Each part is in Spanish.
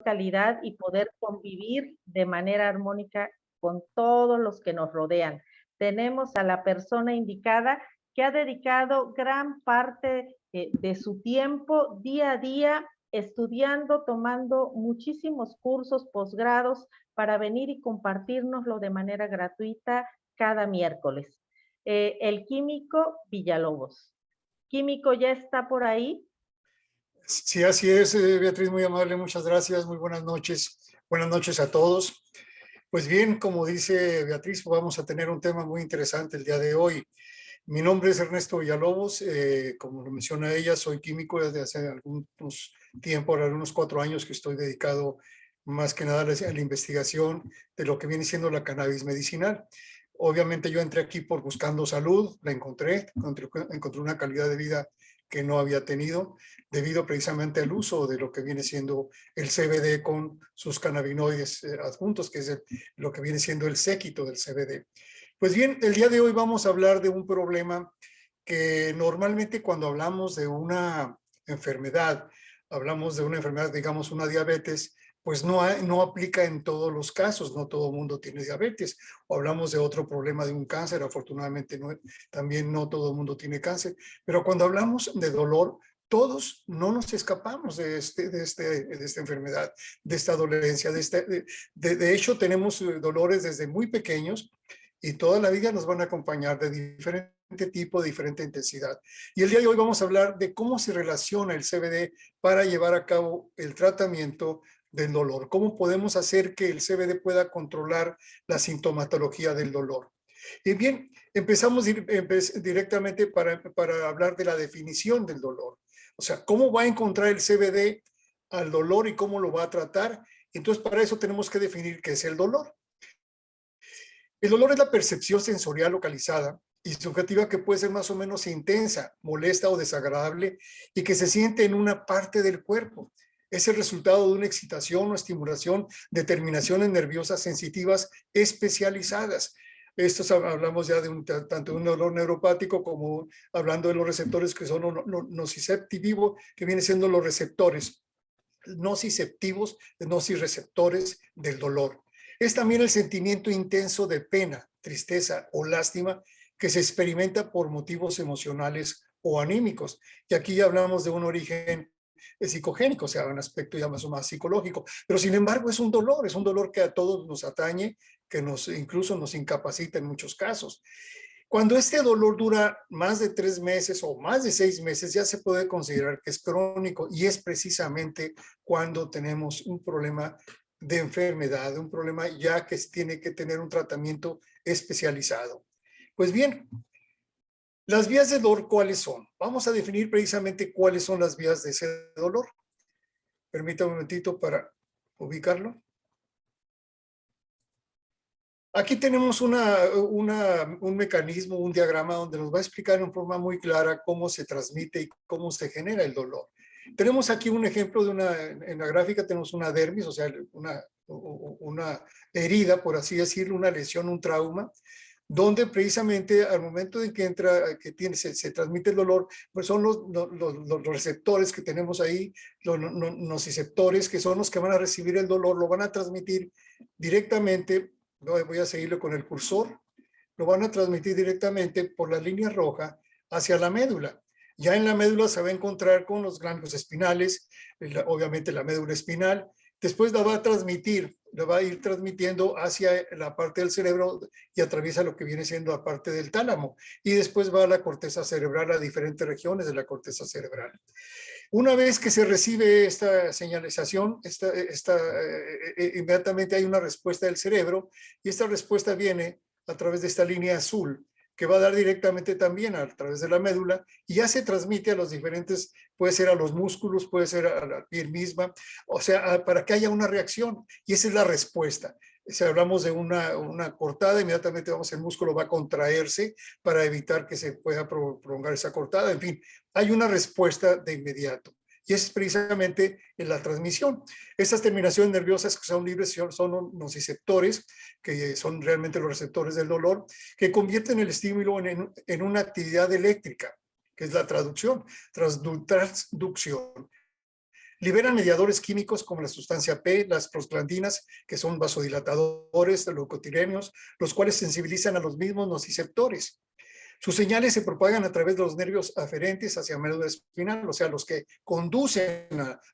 calidad y poder convivir de manera armónica con todos los que nos rodean. Tenemos a la persona indicada que ha dedicado gran parte de su tiempo día a día estudiando, tomando muchísimos cursos, posgrados, para venir y compartirnoslo de manera gratuita cada miércoles. El químico Villalobos. Químico, ¿ya está por ahí? Sí, así es, Beatriz, muy amable, muchas gracias, muy buenas noches. Buenas noches a todos. Pues bien, como dice Beatriz, vamos a tener un tema muy interesante el día de hoy. Mi nombre es Ernesto Villalobos, como lo menciona ella, soy químico desde hace algún tiempo, ahora unos 4 años que estoy dedicado más que nada a la investigación de lo que viene siendo la cannabis medicinal. Obviamente yo entré aquí por buscando salud, la encontré una calidad de vida que no había tenido debido precisamente al uso de lo que viene siendo el CBD con sus cannabinoides adjuntos, que es lo que viene siendo el séquito del CBD. Pues bien, el día de hoy vamos a hablar de un problema que normalmente cuando hablamos de una enfermedad, hablamos de una enfermedad, digamos una diabetes, pues no aplica en todos los casos, no todo el mundo tiene diabetes. O hablamos de otro problema de un cáncer, afortunadamente también no todo el mundo tiene cáncer. Pero cuando hablamos de dolor, todos no nos escapamos de esta enfermedad, de esta dolencia. De hecho, tenemos dolores desde muy pequeños y toda la vida nos van a acompañar de diferente tipo, de diferente intensidad. Y el día de hoy vamos a hablar de cómo se relaciona el CBD para llevar a cabo el tratamiento del dolor. ¿Cómo podemos hacer que el CBD pueda controlar la sintomatología del dolor? Y bien, empezamos directamente para hablar de la definición del dolor. O sea, ¿cómo va a encontrar el CBD al dolor y cómo lo va a tratar? Entonces, para eso tenemos que definir qué es el dolor. El dolor es la percepción sensorial localizada y subjetiva que puede ser más o menos intensa, molesta o desagradable y que se siente en una parte del cuerpo. Es el resultado de una excitación o estimulación de terminaciones nerviosas sensitivas especializadas. Estos hablamos ya tanto de un dolor neuropático como hablando de los receptores que son nociceptivos, que vienen siendo los receptores nociceptivos, nocireceptores del dolor. Es también el sentimiento intenso de pena, tristeza o lástima que se experimenta por motivos emocionales o anímicos. Y aquí ya hablamos de un origen psicogénico, o sea, un aspecto ya más o más psicológico. Pero sin embargo es un dolor que a todos nos atañe, que incluso nos incapacita en muchos casos. Cuando este dolor dura más de 3 meses o más de 6 meses, ya se puede considerar que es crónico y es precisamente cuando tenemos un problema de enfermedad, un problema ya que tiene que tener un tratamiento especializado. Pues bien, las vías de dolor, ¿cuáles son? Vamos a definir precisamente cuáles son las vías de ese dolor. Permítame un momentito para ubicarlo. Aquí tenemos un mecanismo, un diagrama donde nos va a explicar en forma muy clara cómo se transmite y cómo se genera el dolor. Tenemos aquí un ejemplo en la gráfica tenemos una dermis, o sea, una herida, por así decirlo, una lesión, un trauma, donde precisamente al momento en que se transmite el dolor, pues son los receptores que tenemos ahí, los nociceptores, que son los que van a recibir el dolor, lo van a transmitir directamente. Voy a seguirlo con el cursor, lo van a transmitir directamente por la línea roja hacia la médula. Ya en la médula se va a encontrar con los ganglios espinales, obviamente la médula espinal. Después la va a ir transmitiendo hacia la parte del cerebro y atraviesa lo que viene siendo la parte del tálamo. Y después va a la corteza cerebral, a diferentes regiones de la corteza cerebral. Una vez que se recibe esta señalización, inmediatamente hay una respuesta del cerebro y esta respuesta viene a través de esta línea azul que va a dar directamente también a través de la médula y ya se transmite a los diferentes, puede ser a los músculos, puede ser a la piel misma, o sea, para que haya una reacción y esa es la respuesta. Si hablamos de una cortada, inmediatamente el músculo va a contraerse para evitar que se pueda prolongar esa cortada. En fin, hay una respuesta de inmediato. Y es precisamente en la transmisión. Estas terminaciones nerviosas que son libres son nociceptores, que son realmente los receptores del dolor, que convierten el estímulo en una actividad eléctrica, que es la transducción. Liberan mediadores químicos como la sustancia P, las prostaglandinas, que son vasodilatadores, leucotrienos, los cuales sensibilizan a los mismos nociceptores. Sus señales se propagan a través de los nervios aferentes hacia la médula espinal, o sea, los que conducen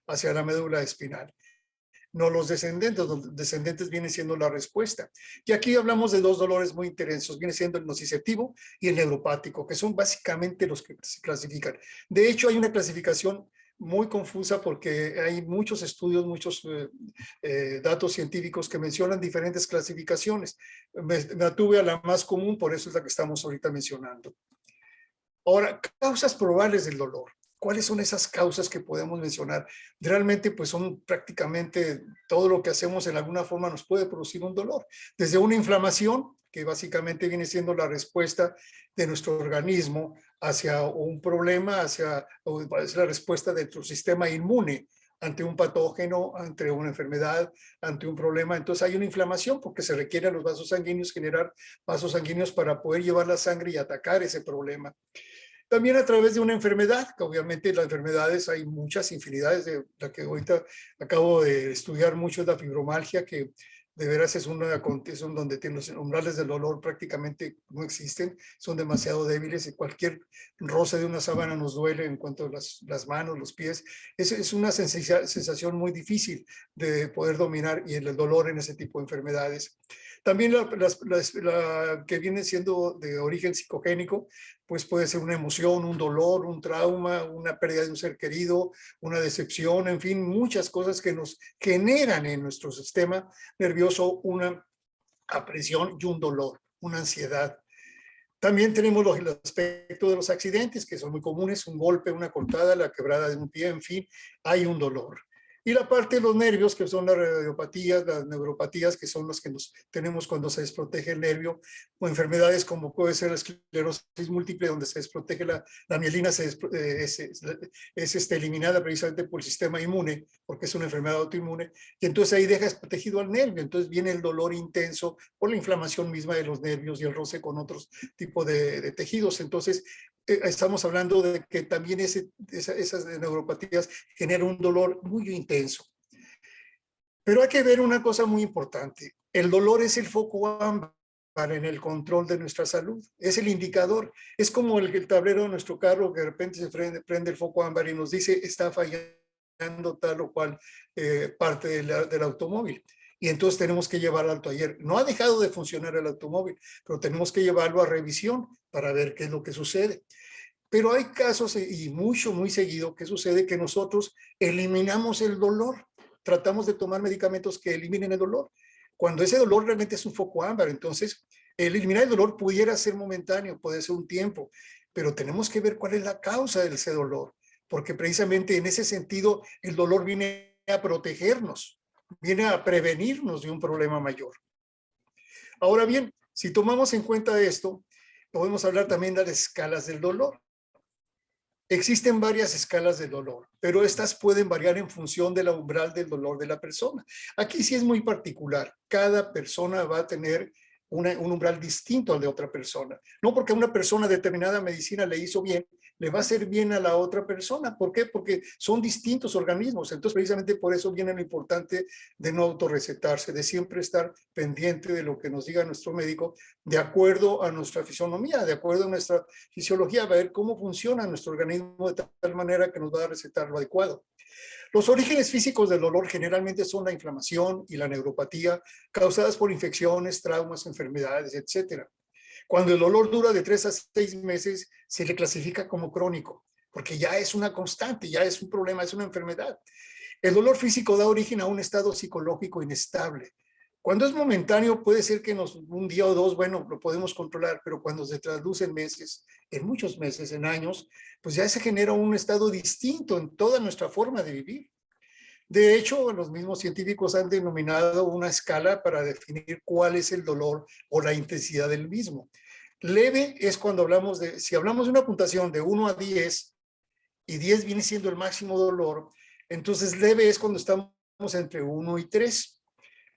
hacia la médula espinal. No los descendentes vienen siendo la respuesta. Y aquí hablamos de dos dolores muy intensos, viene siendo el nociceptivo y el neuropático, que son básicamente los que se clasifican. De hecho, hay una clasificación muy confusa porque hay muchos estudios, muchos datos científicos que mencionan diferentes clasificaciones. Me atuve a la más común, por eso es la que estamos ahorita mencionando. Ahora, causas probables del dolor. ¿Cuáles son esas causas que podemos mencionar? Realmente, pues son prácticamente todo lo que hacemos en alguna forma nos puede producir un dolor. Desde una inflamación, que básicamente viene siendo la respuesta de nuestro organismo hacia un problema, hacia la respuesta de nuestro sistema inmune ante un patógeno, ante una enfermedad, ante un problema. Entonces hay una inflamación porque se requiere a los vasos sanguíneos generar vasos sanguíneos para poder llevar la sangre y atacar ese problema. También a través de una enfermedad, que obviamente las enfermedades hay muchas, infinidades, de la que ahorita acabo de estudiar mucho es la fibromialgia, que de veras es una condición donde los umbrales del dolor prácticamente no existen, son demasiado débiles y cualquier roce de una sábana nos duele en cuanto a las manos, los pies. Es una sensación muy difícil de poder dominar y el dolor en ese tipo de enfermedades. También la que viene siendo de origen psicogénico, pues puede ser una emoción, un dolor, un trauma, una pérdida de un ser querido, una decepción, en fin, muchas cosas que nos generan en nuestro sistema nervioso una apresión y un dolor, una ansiedad. También tenemos el aspecto de los accidentes, que son muy comunes, un golpe, una cortada, la quebrada de un pie, en fin, hay un dolor. Y la parte de los nervios, que son las radiopatías, las neuropatías, que son las que nos tenemos cuando se desprotege el nervio, o enfermedades como puede ser la esclerosis múltiple, donde se desprotege la mielina, es eliminada precisamente por el sistema inmune, porque es una enfermedad autoinmune, y entonces ahí deja desprotegido al nervio, entonces viene el dolor intenso por la inflamación misma de los nervios y el roce con otros tipos de tejidos. Entonces, estamos hablando de que también esas neuropatías generan un dolor muy intenso. Pero hay que ver una cosa muy importante. El dolor es el foco ámbar en el control de nuestra salud. Es el indicador. Es como el tablero de nuestro carro que de repente se prende el foco ámbar y nos dice está fallando tal o cual parte del automóvil. Y entonces tenemos que llevarlo al taller. No ha dejado de funcionar el automóvil, pero tenemos que llevarlo a revisión para ver qué es lo que sucede. Pero hay casos, y muy seguido, que sucede que nosotros eliminamos el dolor. Tratamos de tomar medicamentos que eliminen el dolor, cuando ese dolor realmente es un foco ámbar. Entonces, el eliminar el dolor pudiera ser momentáneo, puede ser un tiempo, pero tenemos que ver cuál es la causa de ese dolor, porque precisamente en ese sentido el dolor viene a protegernos, viene a prevenirnos de un problema mayor. Ahora bien, si tomamos en cuenta esto, podemos hablar también de las escalas del dolor. Existen varias escalas de dolor, pero estas pueden variar en función del umbral del dolor de la persona. Aquí sí es muy particular. Cada persona va a tener un umbral distinto al de otra persona. No porque a una persona determinada medicina le hizo bien, le va a hacer bien a la otra persona. ¿Por qué? Porque son distintos organismos. Entonces, precisamente por eso viene lo importante de no autorrecetarse, de siempre estar pendiente de lo que nos diga nuestro médico, de acuerdo a nuestra fisionomía, de acuerdo a nuestra fisiología, va a ver cómo funciona nuestro organismo de tal manera que nos va a recetar lo adecuado. Los orígenes físicos del dolor generalmente son la inflamación y la neuropatía causadas por infecciones, traumas, enfermedades, etc. Cuando el dolor dura de 3 a 6 meses, se le clasifica como crónico, porque ya es una constante, ya es un problema, es una enfermedad. El dolor físico da origen a un estado psicológico inestable. Cuando es momentáneo, puede ser que un día o dos, bueno, lo podemos controlar, pero cuando se traduce en meses, en muchos meses, en años, pues ya se genera un estado distinto en toda nuestra forma de vivir. De hecho, los mismos científicos han denominado una escala para definir cuál es el dolor o la intensidad del mismo. Leve es cuando si hablamos de una puntuación de 1 a 10, y 10 viene siendo el máximo dolor, entonces leve es cuando estamos entre 1 y 3.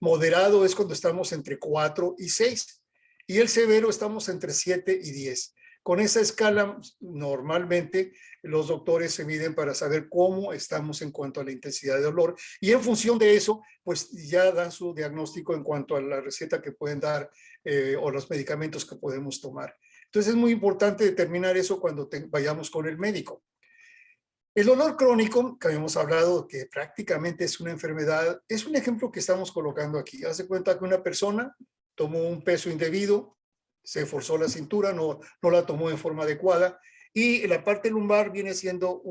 Moderado es cuando estamos entre 4 y 6. Y el severo estamos entre 7 y 10. Con esa escala, normalmente los doctores se miden para saber cómo estamos en cuanto a la intensidad de dolor y en función de eso, pues ya dan su diagnóstico en cuanto a la receta que pueden dar o los medicamentos que podemos tomar. Entonces es muy importante determinar eso cuando vayamos con el médico. El dolor crónico, que habíamos hablado que prácticamente es una enfermedad, es un ejemplo que estamos colocando aquí. Haz de cuenta que una persona tomó un peso indebido, se forzó la cintura, no la tomó en forma adecuada y la parte lumbar viene siendo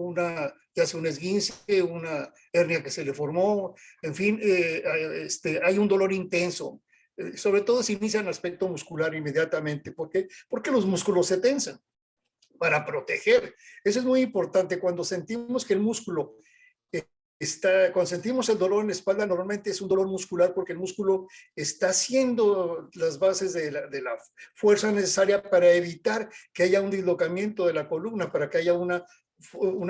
ya sea un esguince, una hernia que se le formó, en fin, hay un dolor intenso. Sobre todo se inicia en el aspecto muscular inmediatamente. ¿Por qué? Porque los músculos se tensan para proteger. Eso es muy importante. Cuando sentimos que el músculo cuando sentimos el dolor en la espalda, normalmente es un dolor muscular porque el músculo está haciendo las bases de la fuerza necesaria para evitar que haya un dislocamiento de la columna, para que haya una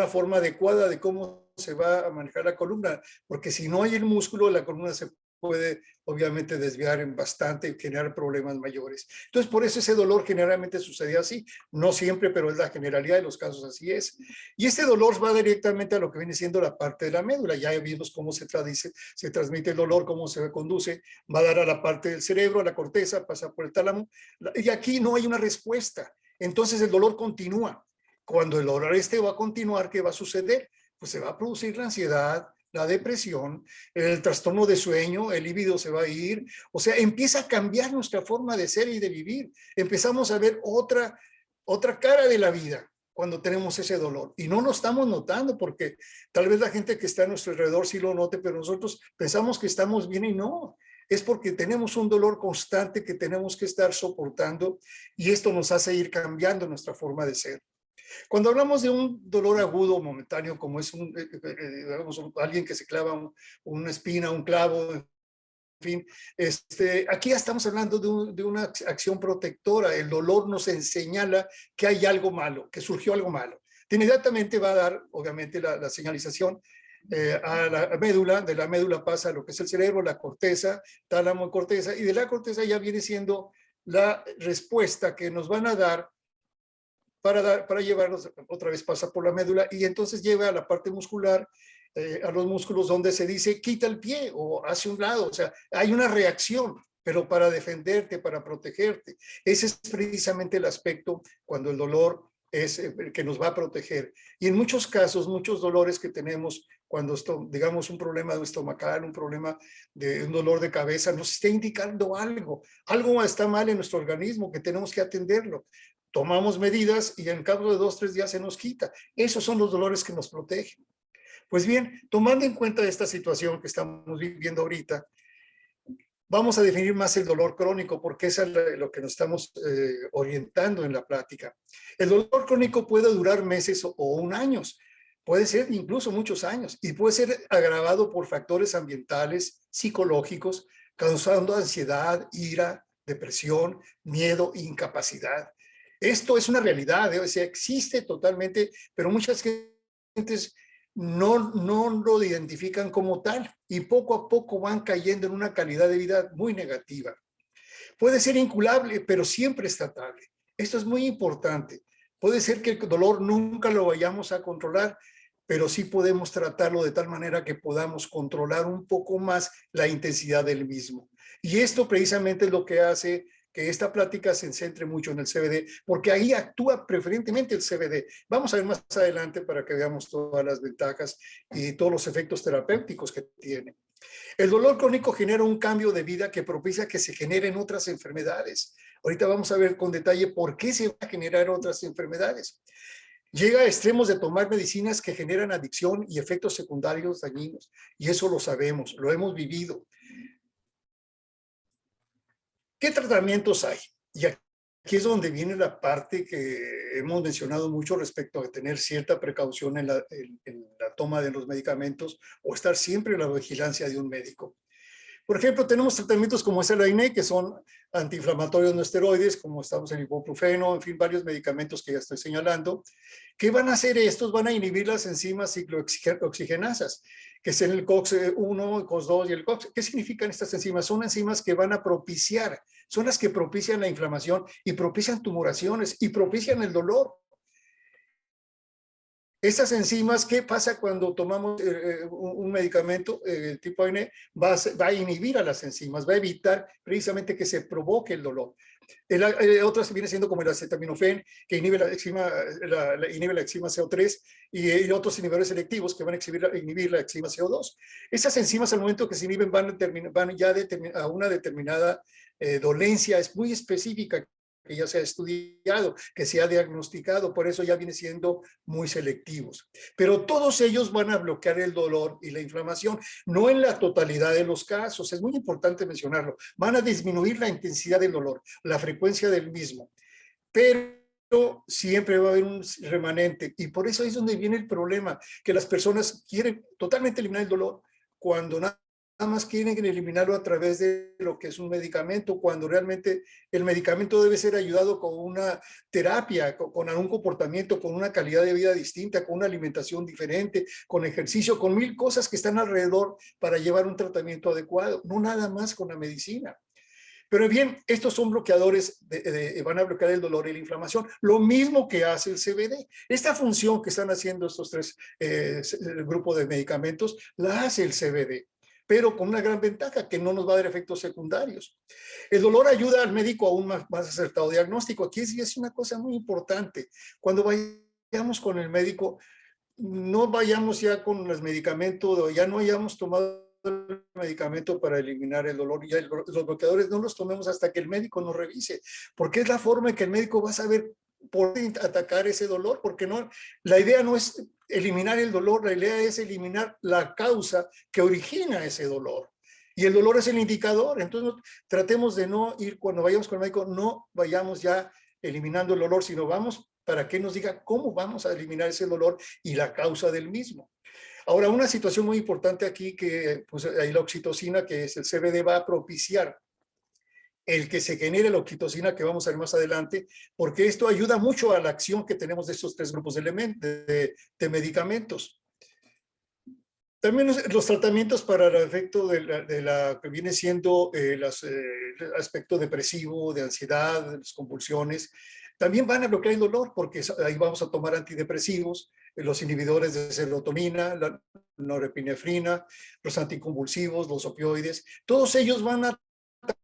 forma adecuada de cómo se va a manejar la columna, porque si no hay el músculo, la columna se puede obviamente desviar en bastante y generar problemas mayores. Entonces, por eso ese dolor generalmente sucede así. No siempre, pero es la generalidad de los casos, así es. Y este dolor va directamente a lo que viene siendo la parte de la médula. Ya vimos cómo se transmite el dolor, cómo se conduce, va a dar a la parte del cerebro, a la corteza, pasa por el tálamo. Y aquí no hay una respuesta. Entonces el dolor continúa. Cuando el dolor va a continuar, ¿qué va a suceder? Pues se va a producir la ansiedad, la depresión, el trastorno de sueño, el líbido se va a ir, o sea, empieza a cambiar nuestra forma de ser y de vivir. Empezamos a ver otra cara de la vida cuando tenemos ese dolor y no lo estamos notando porque tal vez la gente que está a nuestro alrededor sí lo note, pero nosotros pensamos que estamos bien y no. Es porque tenemos un dolor constante que tenemos que estar soportando y esto nos hace ir cambiando nuestra forma de ser. Cuando hablamos de un dolor agudo momentáneo, como es digamos, alguien que se clava una espina, un clavo, en fin, aquí ya estamos hablando de una acción protectora. El dolor nos señala que hay algo malo, que surgió algo malo. Inmediatamente va a dar, obviamente, la señalización a la médula. De la médula pasa a lo que es el cerebro, la corteza, tálamo y corteza, y de la corteza ya viene siendo la respuesta que nos van a dar para llevarnos, otra vez pasa por la médula y entonces lleva a la parte muscular, a los músculos donde se dice quita el pie o hacia un lado, o sea, hay una reacción, pero para defenderte, para protegerte. Ese es precisamente el aspecto cuando el dolor es el que nos va a proteger. Y en muchos casos, muchos dolores que tenemos cuando, digamos, un problema estomacal, un problema de un dolor de cabeza, nos está indicando algo está mal en nuestro organismo que tenemos que atenderlo. Tomamos medidas y en cabo de 2 o 3 días se nos quita. Esos son los dolores que nos protegen. Pues bien, tomando en cuenta esta situación que estamos viviendo ahorita, vamos a definir más el dolor crónico porque es lo que nos estamos orientando en la plática. El dolor crónico puede durar meses o un año, puede ser incluso muchos años y puede ser agravado por factores ambientales, psicológicos, causando ansiedad, ira, depresión, miedo e incapacidad. Esto es una realidad, o sea, existe totalmente, pero muchas gentes no lo identifican como tal y poco a poco van cayendo en una calidad de vida muy negativa. Puede ser incurable, pero siempre es tratable. Esto es muy importante. Puede ser que el dolor nunca lo vayamos a controlar, pero sí podemos tratarlo de tal manera que podamos controlar un poco más la intensidad del mismo. Y esto precisamente es lo que hace que esta plática se centre mucho en el CBD, porque ahí actúa preferentemente el CBD. Vamos a ver más adelante para que veamos todas las ventajas y todos los efectos terapéuticos que tiene. El dolor crónico genera un cambio de vida que propicia que se generen otras enfermedades. Ahorita vamos a ver con detalle por qué se van a generar otras enfermedades. Llega a extremos de tomar medicinas que generan adicción y efectos secundarios dañinos, y eso lo sabemos, lo hemos vivido. ¿Qué tratamientos hay? Y aquí es donde viene la parte que hemos mencionado mucho respecto a tener cierta precaución en la toma de los medicamentos o estar siempre en la vigilancia de un médico. Por ejemplo, tenemos tratamientos como es el AINE, que son antiinflamatorios no esteroides, como estamos en ibuprofeno, en fin, varios medicamentos que ya estoy señalando. ¿Qué van a hacer estos? Van a inhibir las enzimas ciclooxigenasas, que es el COX-1, el COX-2 y el COX. ¿Qué significan estas enzimas? Son enzimas que van a propiciar son las que propician la inflamación y propician tumoraciones y propician el dolor. Estas enzimas, ¿qué pasa cuando tomamos un medicamento tipo AN? Va a inhibir a las enzimas, va a evitar precisamente que se provoque el dolor. Otras viene siendo como el acetaminofén, que inhibe inhibe la enzima CO3, y otros inhibidores selectivos que van a inhibir la enzima CO2. Esas enzimas, al momento que se inhiben, van ya a una determinada dolencia es muy específica, que ya se ha estudiado, que se ha diagnosticado, por eso ya viene siendo muy selectivos. Pero todos ellos van a bloquear el dolor y la inflamación, no en la totalidad de los casos, es muy importante mencionarlo. Van a disminuir la intensidad del dolor, la frecuencia del mismo, pero siempre va a haber un remanente, y por eso es donde viene el problema, que las personas quieren totalmente eliminar el dolor, cuando nada más quieren eliminarlo a través de lo que es un medicamento, cuando realmente el medicamento debe ser ayudado con una terapia, con un comportamiento, con una calidad de vida distinta, con una alimentación diferente, con ejercicio, con 1000 cosas que están alrededor para llevar un tratamiento adecuado, no nada más con la medicina. Pero bien, estos son bloqueadores, van a bloquear el dolor y la inflamación, lo mismo que hace el CBD. Esta función que están haciendo estos tres grupos de medicamentos, la hace el CBD, pero con una gran ventaja, que no nos va a dar efectos secundarios. El dolor ayuda al médico a un más acertado diagnóstico. Aquí sí es una cosa muy importante. Cuando vayamos con el médico, no vayamos ya con los medicamentos, ya no hayamos tomado el medicamento para eliminar el dolor, ya los bloqueadores no los tomemos hasta que el médico nos revise, porque es la forma en que el médico va a saber por qué atacar ese dolor, porque no, la idea no es eliminar el dolor, la idea es eliminar la causa que origina ese dolor. Y el dolor es el indicador, entonces tratemos de no ir, cuando vayamos con el médico, no vayamos ya eliminando el dolor, sino vamos para que nos diga cómo vamos a eliminar ese dolor y la causa del mismo. Ahora, una situación muy importante aquí, que pues ahí la oxitocina, que es el CBD, va a propiciar el que se genere la oxitocina, que vamos a ver más adelante, porque esto ayuda mucho a la acción que tenemos de estos tres grupos de medicamentos. También los tratamientos para el efecto de la que viene siendo el aspecto depresivo, de ansiedad, de las convulsiones, también van a bloquear el dolor, porque ahí vamos a tomar antidepresivos, los inhibidores de serotonina, la norepinefrina, los anticonvulsivos, los opioides, todos ellos van a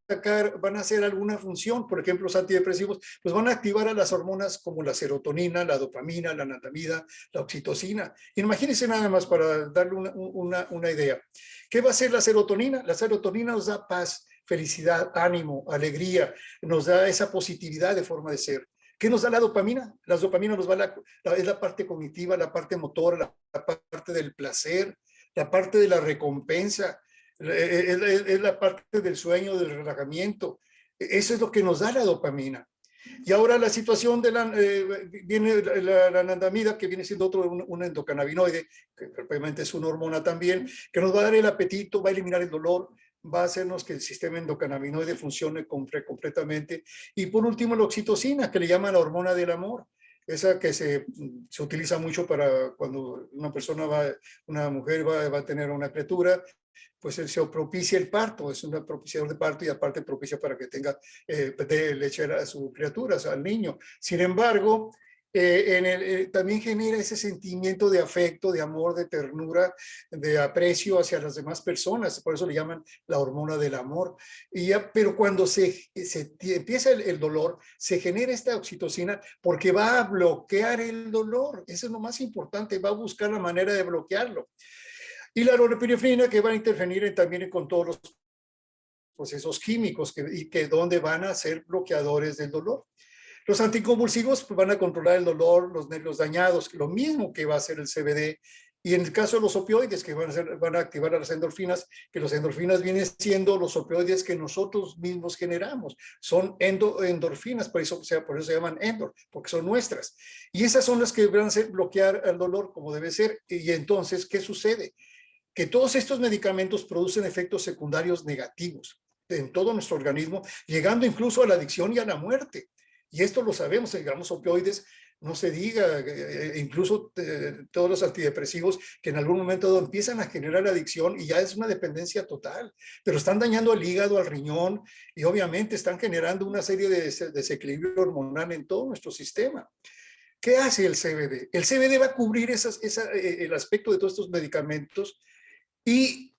atacar, van a hacer alguna función. Por ejemplo, los antidepresivos pues van a activar a las hormonas como la serotonina, la dopamina, la anandamida, la oxitocina. Imagínense nada más para darle una idea. ¿Qué va a hacer la serotonina? La serotonina nos da paz, felicidad, ánimo, alegría, nos da esa positividad de forma de ser. ¿Qué nos da la dopamina? La dopamina nos va es la parte cognitiva, la parte motora, la parte del placer, la parte de la recompensa, es la parte del sueño, del relajamiento. Eso es lo que nos da la dopamina. Y ahora la situación de viene la anandamida, que viene siendo un endocannabinoide, que propiamente es una hormona también, que nos va a dar el apetito, va a eliminar el dolor, va a hacernos que el sistema endocannabinoide funcione completamente. Y por último, la oxitocina, que le llaman la hormona del amor. Esa que se utiliza mucho para cuando una mujer va a tener una criatura, pues se propicia el parto, es un propiciador de parto, y aparte propicia para que tenga de leche a su criatura, o sea, al niño. Sin embargo, también genera ese sentimiento de afecto, de amor, de ternura, de aprecio hacia las demás personas, por eso le llaman la hormona del amor. Pero cuando empieza el dolor, se genera esta oxitocina porque va a bloquear el dolor. Eso es lo más importante, va a buscar la manera de bloquearlo. Y la norepinefrina, que va a intervenir también con todos los procesos químicos donde van a ser bloqueadores del dolor. Los anticonvulsivos pues, van a controlar el dolor, los nervios dañados, lo mismo que va a hacer el CBD. Y en el caso de los opioides, que van a activar a las endorfinas, que las endorfinas vienen siendo los opioides que nosotros mismos generamos. Son endorfinas, por eso se llaman endor, porque son nuestras. Y esas son las que van a hacer bloquear el dolor como debe ser. Y entonces, ¿qué sucede? Que todos estos medicamentos producen efectos secundarios negativos en todo nuestro organismo, llegando incluso a la adicción y a la muerte. Y esto lo sabemos, digamos, opioides no se diga, incluso todos los antidepresivos que en algún momento empiezan a generar adicción y ya es una dependencia total, pero están dañando al hígado, al riñón y obviamente están generando una serie de desequilibrio hormonal en todo nuestro sistema. ¿Qué hace el CBD? El CBD va a cubrir el aspecto de todos estos medicamentos y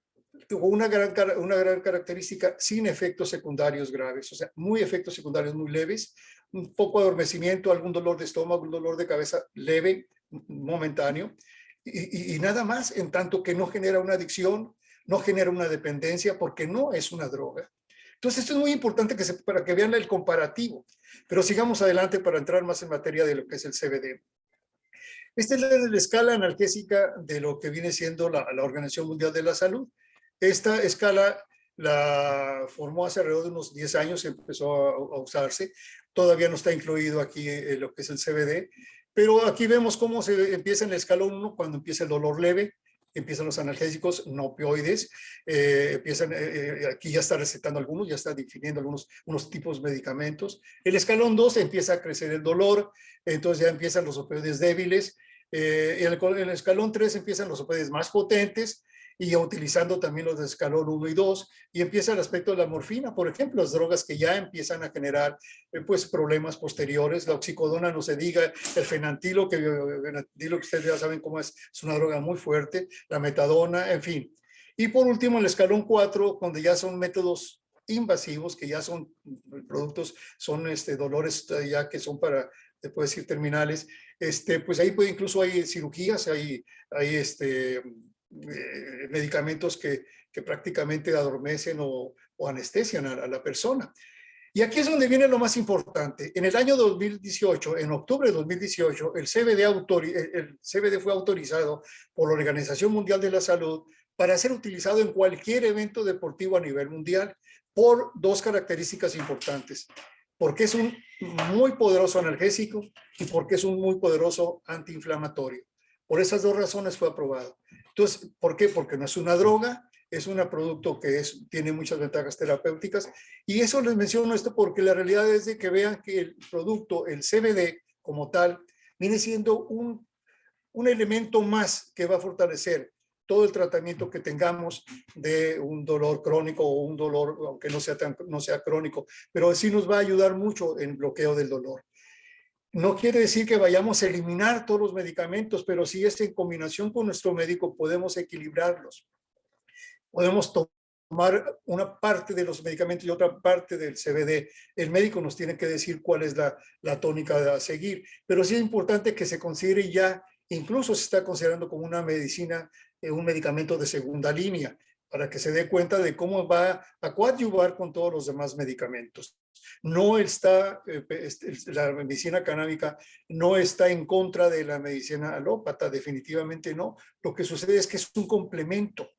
una gran característica sin efectos secundarios graves, o sea, muy efectos secundarios muy leves, un poco de adormecimiento, algún dolor de estómago, un dolor de cabeza leve, momentáneo, y nada más, en tanto que no genera una adicción, no genera una dependencia, porque no es una droga. Entonces, esto es muy importante para que vean el comparativo, pero sigamos adelante para entrar más en materia de lo que es el CBD. Esta es la escala analgésica de lo que viene siendo la Organización Mundial de la Salud. Esta escala la formó hace alrededor de unos 10 años, empezó a usarse. Todavía no está incluido aquí lo que es el CBD, pero aquí vemos cómo se empieza en el escalón 1 cuando empieza el dolor leve, empiezan los analgésicos no opioides, aquí ya está recetando algunos, ya está definiendo unos tipos de medicamentos. El escalón 2 empieza a crecer el dolor, entonces ya empiezan los opioides débiles. En el escalón 3 empiezan los opioides más potentes, y utilizando también los de escalón 1 y 2, y empieza el aspecto de la morfina, por ejemplo, las drogas que ya empiezan a generar pues problemas posteriores, la oxicodona no se diga, el fenantilo, que ustedes ya saben cómo es una droga muy fuerte, la metadona, en fin. Y por último, el escalón 4, donde ya son métodos invasivos, que ya son productos, son dolores ya que son para, se puede decir, terminales, pues ahí incluso hay cirugías, hay medicamentos que prácticamente adormecen o anestesian a la persona. Y aquí es donde viene lo más importante. En el año 2018, en octubre de 2018, el CBD fue autorizado por la Organización Mundial de la Salud para ser utilizado en cualquier evento deportivo a nivel mundial por dos características importantes. Porque es un muy poderoso analgésico y porque es un muy poderoso antiinflamatorio. Por esas dos razones fue aprobado. Entonces, ¿por qué? Porque no es una droga, es un producto que tiene muchas ventajas terapéuticas. Y eso les menciono esto porque la realidad es de que vean que el producto, el CBD como tal, viene siendo un elemento más que va a fortalecer todo el tratamiento que tengamos de un dolor crónico o un dolor, aunque no sea crónico, pero sí nos va a ayudar mucho en el bloqueo del dolor. No quiere decir que vayamos a eliminar todos los medicamentos, pero sí es en combinación con nuestro médico podemos equilibrarlos. Podemos tomar una parte de los medicamentos y otra parte del CBD. El médico nos tiene que decir cuál es la tónica a seguir, pero sí es importante que se considere ya, incluso se está considerando como una medicina, un medicamento de segunda línea, para que se dé cuenta de cómo va a coadyuvar con todos los demás medicamentos. No está, la medicina canábica no está en contra de la medicina alópata, definitivamente no. Lo que sucede es que es un complemento.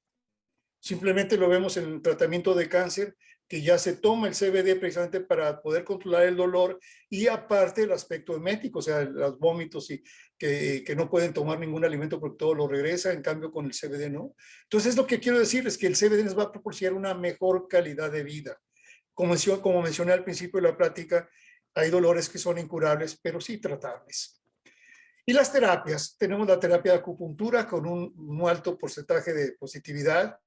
Simplemente lo vemos en el tratamiento de cáncer, que ya se toma el CBD precisamente para poder controlar el dolor y aparte el aspecto emético, o sea, los vómitos y que no pueden tomar ningún alimento porque todo lo regresa, en cambio con el CBD no. Entonces lo que quiero decir es que el CBD nos va a proporcionar una mejor calidad de vida. Como mencioné al principio de la plática, hay dolores que son incurables, pero sí tratables. Y las terapias, tenemos la terapia de acupuntura con un alto porcentaje de positividad,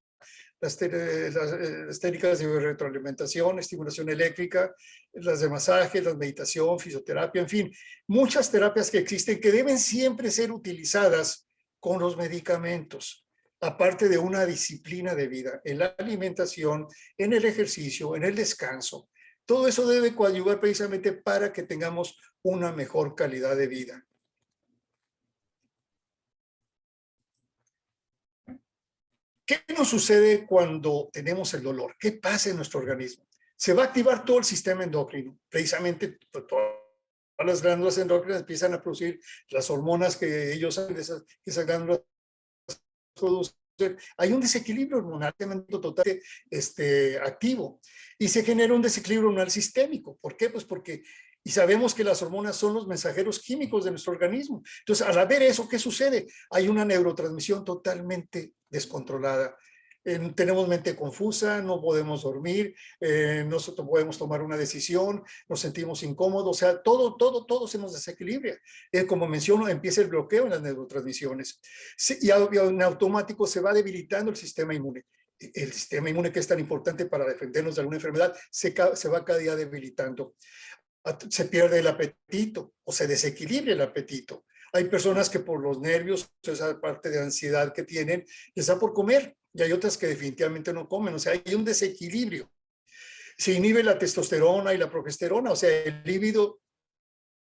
las técnicas de retroalimentación, estimulación eléctrica, las de masaje, la meditación, fisioterapia, en fin, muchas terapias que existen que deben siempre ser utilizadas con los medicamentos, aparte de una disciplina de vida, en la alimentación, en el ejercicio, en el descanso. Todo eso debe coadyuvar precisamente para que tengamos una mejor calidad de vida. ¿Qué nos sucede cuando tenemos el dolor? ¿Qué pasa en nuestro organismo? Se va a activar todo el sistema endocrino. Precisamente todas las glándulas endócrinas empiezan a producir las hormonas que ellos saben, esas glándulas producen. Hay un desequilibrio hormonal totalmente activo y se genera un desequilibrio hormonal sistémico. ¿Por qué? Pues porque y sabemos que las hormonas son los mensajeros químicos de nuestro organismo. Entonces, al haber eso, ¿qué sucede? Hay una neurotransmisión totalmente descontrolada. tenemos mente confusa, no podemos dormir, no podemos tomar una decisión, nos sentimos incómodos, o sea, todo se nos desequilibra. Como menciono, empieza el bloqueo en las neurotransmisiones y en automático se va debilitando el sistema inmune. El sistema inmune, que es tan importante para defendernos de alguna enfermedad, se va cada día debilitando. Se pierde el apetito o se desequilibra el apetito. Hay personas que por los nervios, esa parte de ansiedad que tienen, les da por comer, y hay otras que definitivamente no comen. O sea, hay un desequilibrio. Se inhibe la testosterona y la progesterona, o sea, el líbido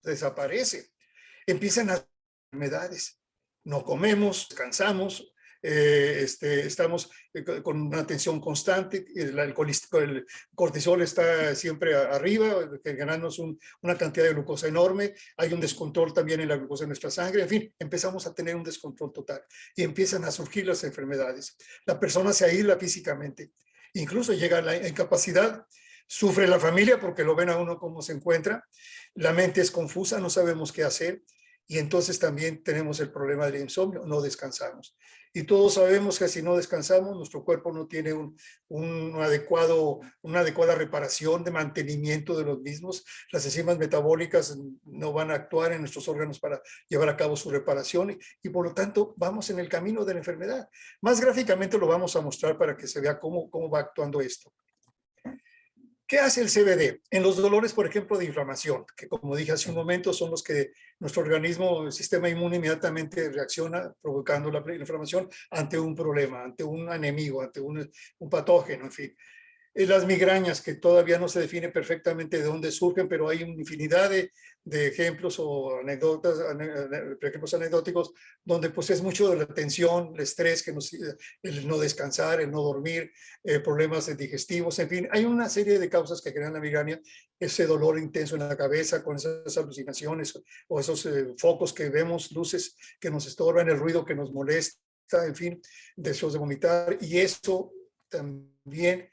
desaparece. Empiezan las enfermedades. No comemos, descansamos, estamos con una tensión constante, el cortisol está siempre arriba, ganándonos una cantidad de glucosa enorme, hay un descontrol también en la glucosa de nuestra sangre, en fin, empezamos a tener un descontrol total y empiezan a surgir las enfermedades. La persona se aísla físicamente, incluso llega a la incapacidad, sufre la familia porque lo ven a uno cómo se encuentra, la mente es confusa, no sabemos qué hacer. Y entonces también tenemos el problema del insomnio, no descansamos. Y todos sabemos que si no descansamos, nuestro cuerpo no tiene una adecuada reparación de mantenimiento de los mismos. Las enzimas metabólicas no van a actuar en nuestros órganos para llevar a cabo su reparación y por lo tanto vamos en el camino de la enfermedad. Más gráficamente lo vamos a mostrar para que se vea cómo va actuando esto. ¿Qué hace el CBD? En los dolores, por ejemplo, de inflamación, que como dije hace un momento, son los que nuestro organismo, el sistema inmune inmediatamente reacciona provocando la inflamación ante un problema, ante un enemigo, ante un patógeno, en fin. Las migrañas, que todavía no se define perfectamente de dónde surgen, pero hay una infinidad de ejemplos o anécdotas, ejemplos anecdóticos, donde pues es mucho de la tensión, el estrés, el no descansar, el no dormir, problemas digestivos, en fin, hay una serie de causas que crean la migraña, ese dolor intenso en la cabeza, con esas alucinaciones o esos focos que vemos, luces que nos estorban, el ruido que nos molesta, en fin, deseos de vomitar, y eso también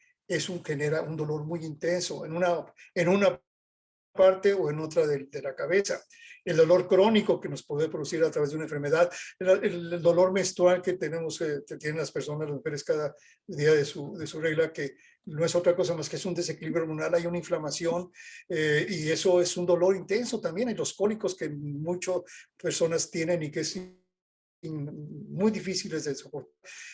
genera un dolor muy intenso en una parte o en otra de la cabeza. El dolor crónico que nos puede producir a través de una enfermedad, el dolor menstrual que que tienen las personas, las mujeres cada día de su regla, que no es otra cosa más que es un desequilibrio hormonal, hay una inflamación y eso es un dolor intenso también. Hay los cólicos que muchas personas tienen y que es muy difíciles de soportar.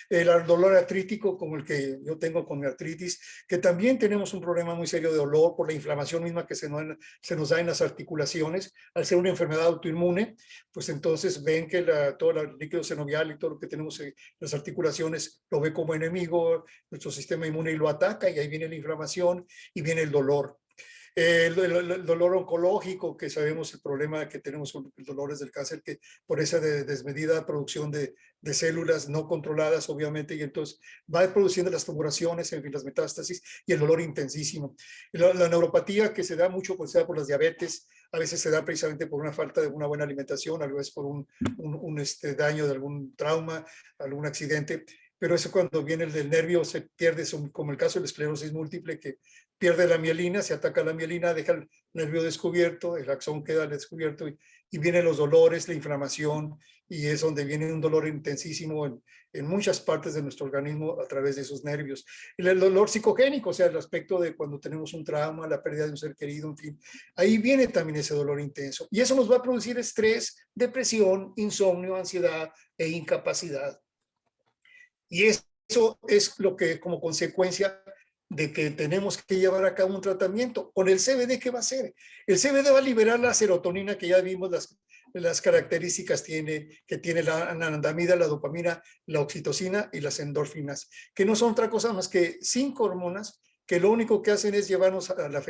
El dolor artrítico, como el que yo tengo con mi artritis, que también tenemos un problema muy serio de dolor por la inflamación misma que se nos da en las articulaciones. Al ser una enfermedad autoinmune, pues entonces ven que todo el líquido sinovial y todo lo que tenemos en las articulaciones lo ve como enemigo, nuestro sistema inmune y lo ataca, y ahí viene la inflamación y viene el dolor. El dolor oncológico, que sabemos el problema que tenemos con los dolores del cáncer, que por esa desmedida producción de células no controladas, obviamente, y entonces va produciendo las tumoraciones, en fin, las metástasis y el dolor intensísimo. La neuropatía, que se da mucho pues, sea por las diabetes, a veces se da precisamente por una falta de una buena alimentación, a veces por un daño de algún trauma, algún accidente, pero eso cuando viene el del nervio se pierde, como el caso de la esclerosis múltiple, que pierde la mielina, se ataca la mielina, deja el nervio descubierto, el axón queda descubierto y vienen los dolores, la inflamación, y es donde viene un dolor intensísimo en muchas partes de nuestro organismo a través de esos nervios. El dolor psicogénico, o sea, el aspecto de cuando tenemos un trauma, la pérdida de un ser querido, en fin, ahí viene también ese dolor intenso. Y eso nos va a producir estrés, depresión, insomnio, ansiedad e incapacidad. Y eso es lo que, como consecuencia de que tenemos que llevar a cabo un tratamiento. Con el CBD, ¿qué va a hacer? El CBD va a liberar la serotonina, que ya vimos las características que tiene la anandamida, la dopamina, la oxitocina y las endorfinas, que no son otra cosa más que 5 hormonas que lo único que hacen es llevarnos a la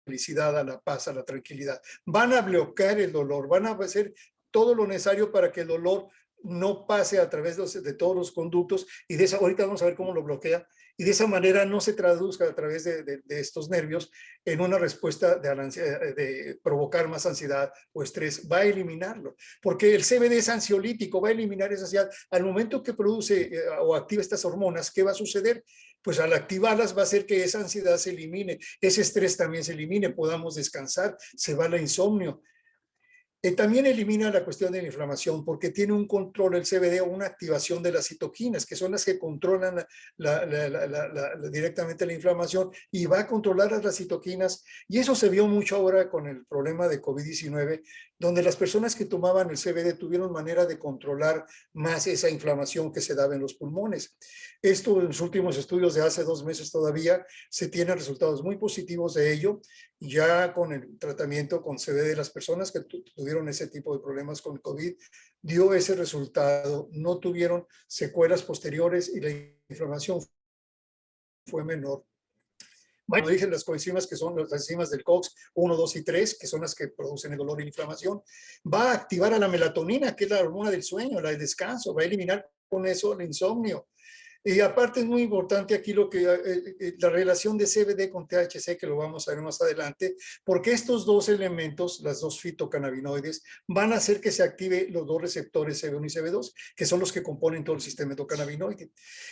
felicidad, a la paz, a la tranquilidad. Van a bloquear el dolor, van a hacer todo lo necesario para que el dolor no pase a través de todos los conductos, y ahorita vamos a ver cómo lo bloquea, y de esa manera no se traduzca a través de estos nervios en una respuesta de provocar más ansiedad o estrés. Va a eliminarlo, porque el CBD es ansiolítico, va a eliminar esa ansiedad. Al momento que produce o activa estas hormonas, ¿qué va a suceder? Pues al activarlas va a hacer que esa ansiedad se elimine, ese estrés también se elimine, podamos descansar, se va el insomnio. También elimina la cuestión de la inflamación porque tiene un control el CBD o una activación de las citoquinas, que son las que controlan directamente la inflamación y va a controlar las citoquinas. Y eso se vio mucho ahora con el problema de COVID-19, donde las personas que tomaban el CBD tuvieron manera de controlar más esa inflamación que se daba en los pulmones. Esto en los últimos estudios de hace 2 meses todavía se tienen resultados muy positivos de ello, ya con el tratamiento con CBD. Las personas que tuvieron ese tipo de problemas con COVID dio ese resultado, no tuvieron secuelas posteriores y la inflamación fue menor. Bueno, dije las coenzimas que son las enzimas del COX 1, 2 y 3, que son las que producen el dolor y la inflamación. Va a activar a la melatonina, que es la hormona del sueño, la del descanso, va a eliminar con eso el insomnio. Y aparte es muy importante aquí la relación de CBD con THC, que lo vamos a ver más adelante, porque estos dos elementos, las dos fitocannabinoides, van a hacer que se active los dos receptores CB1 y CB2, que son los que componen todo el sistema endocannabinoide.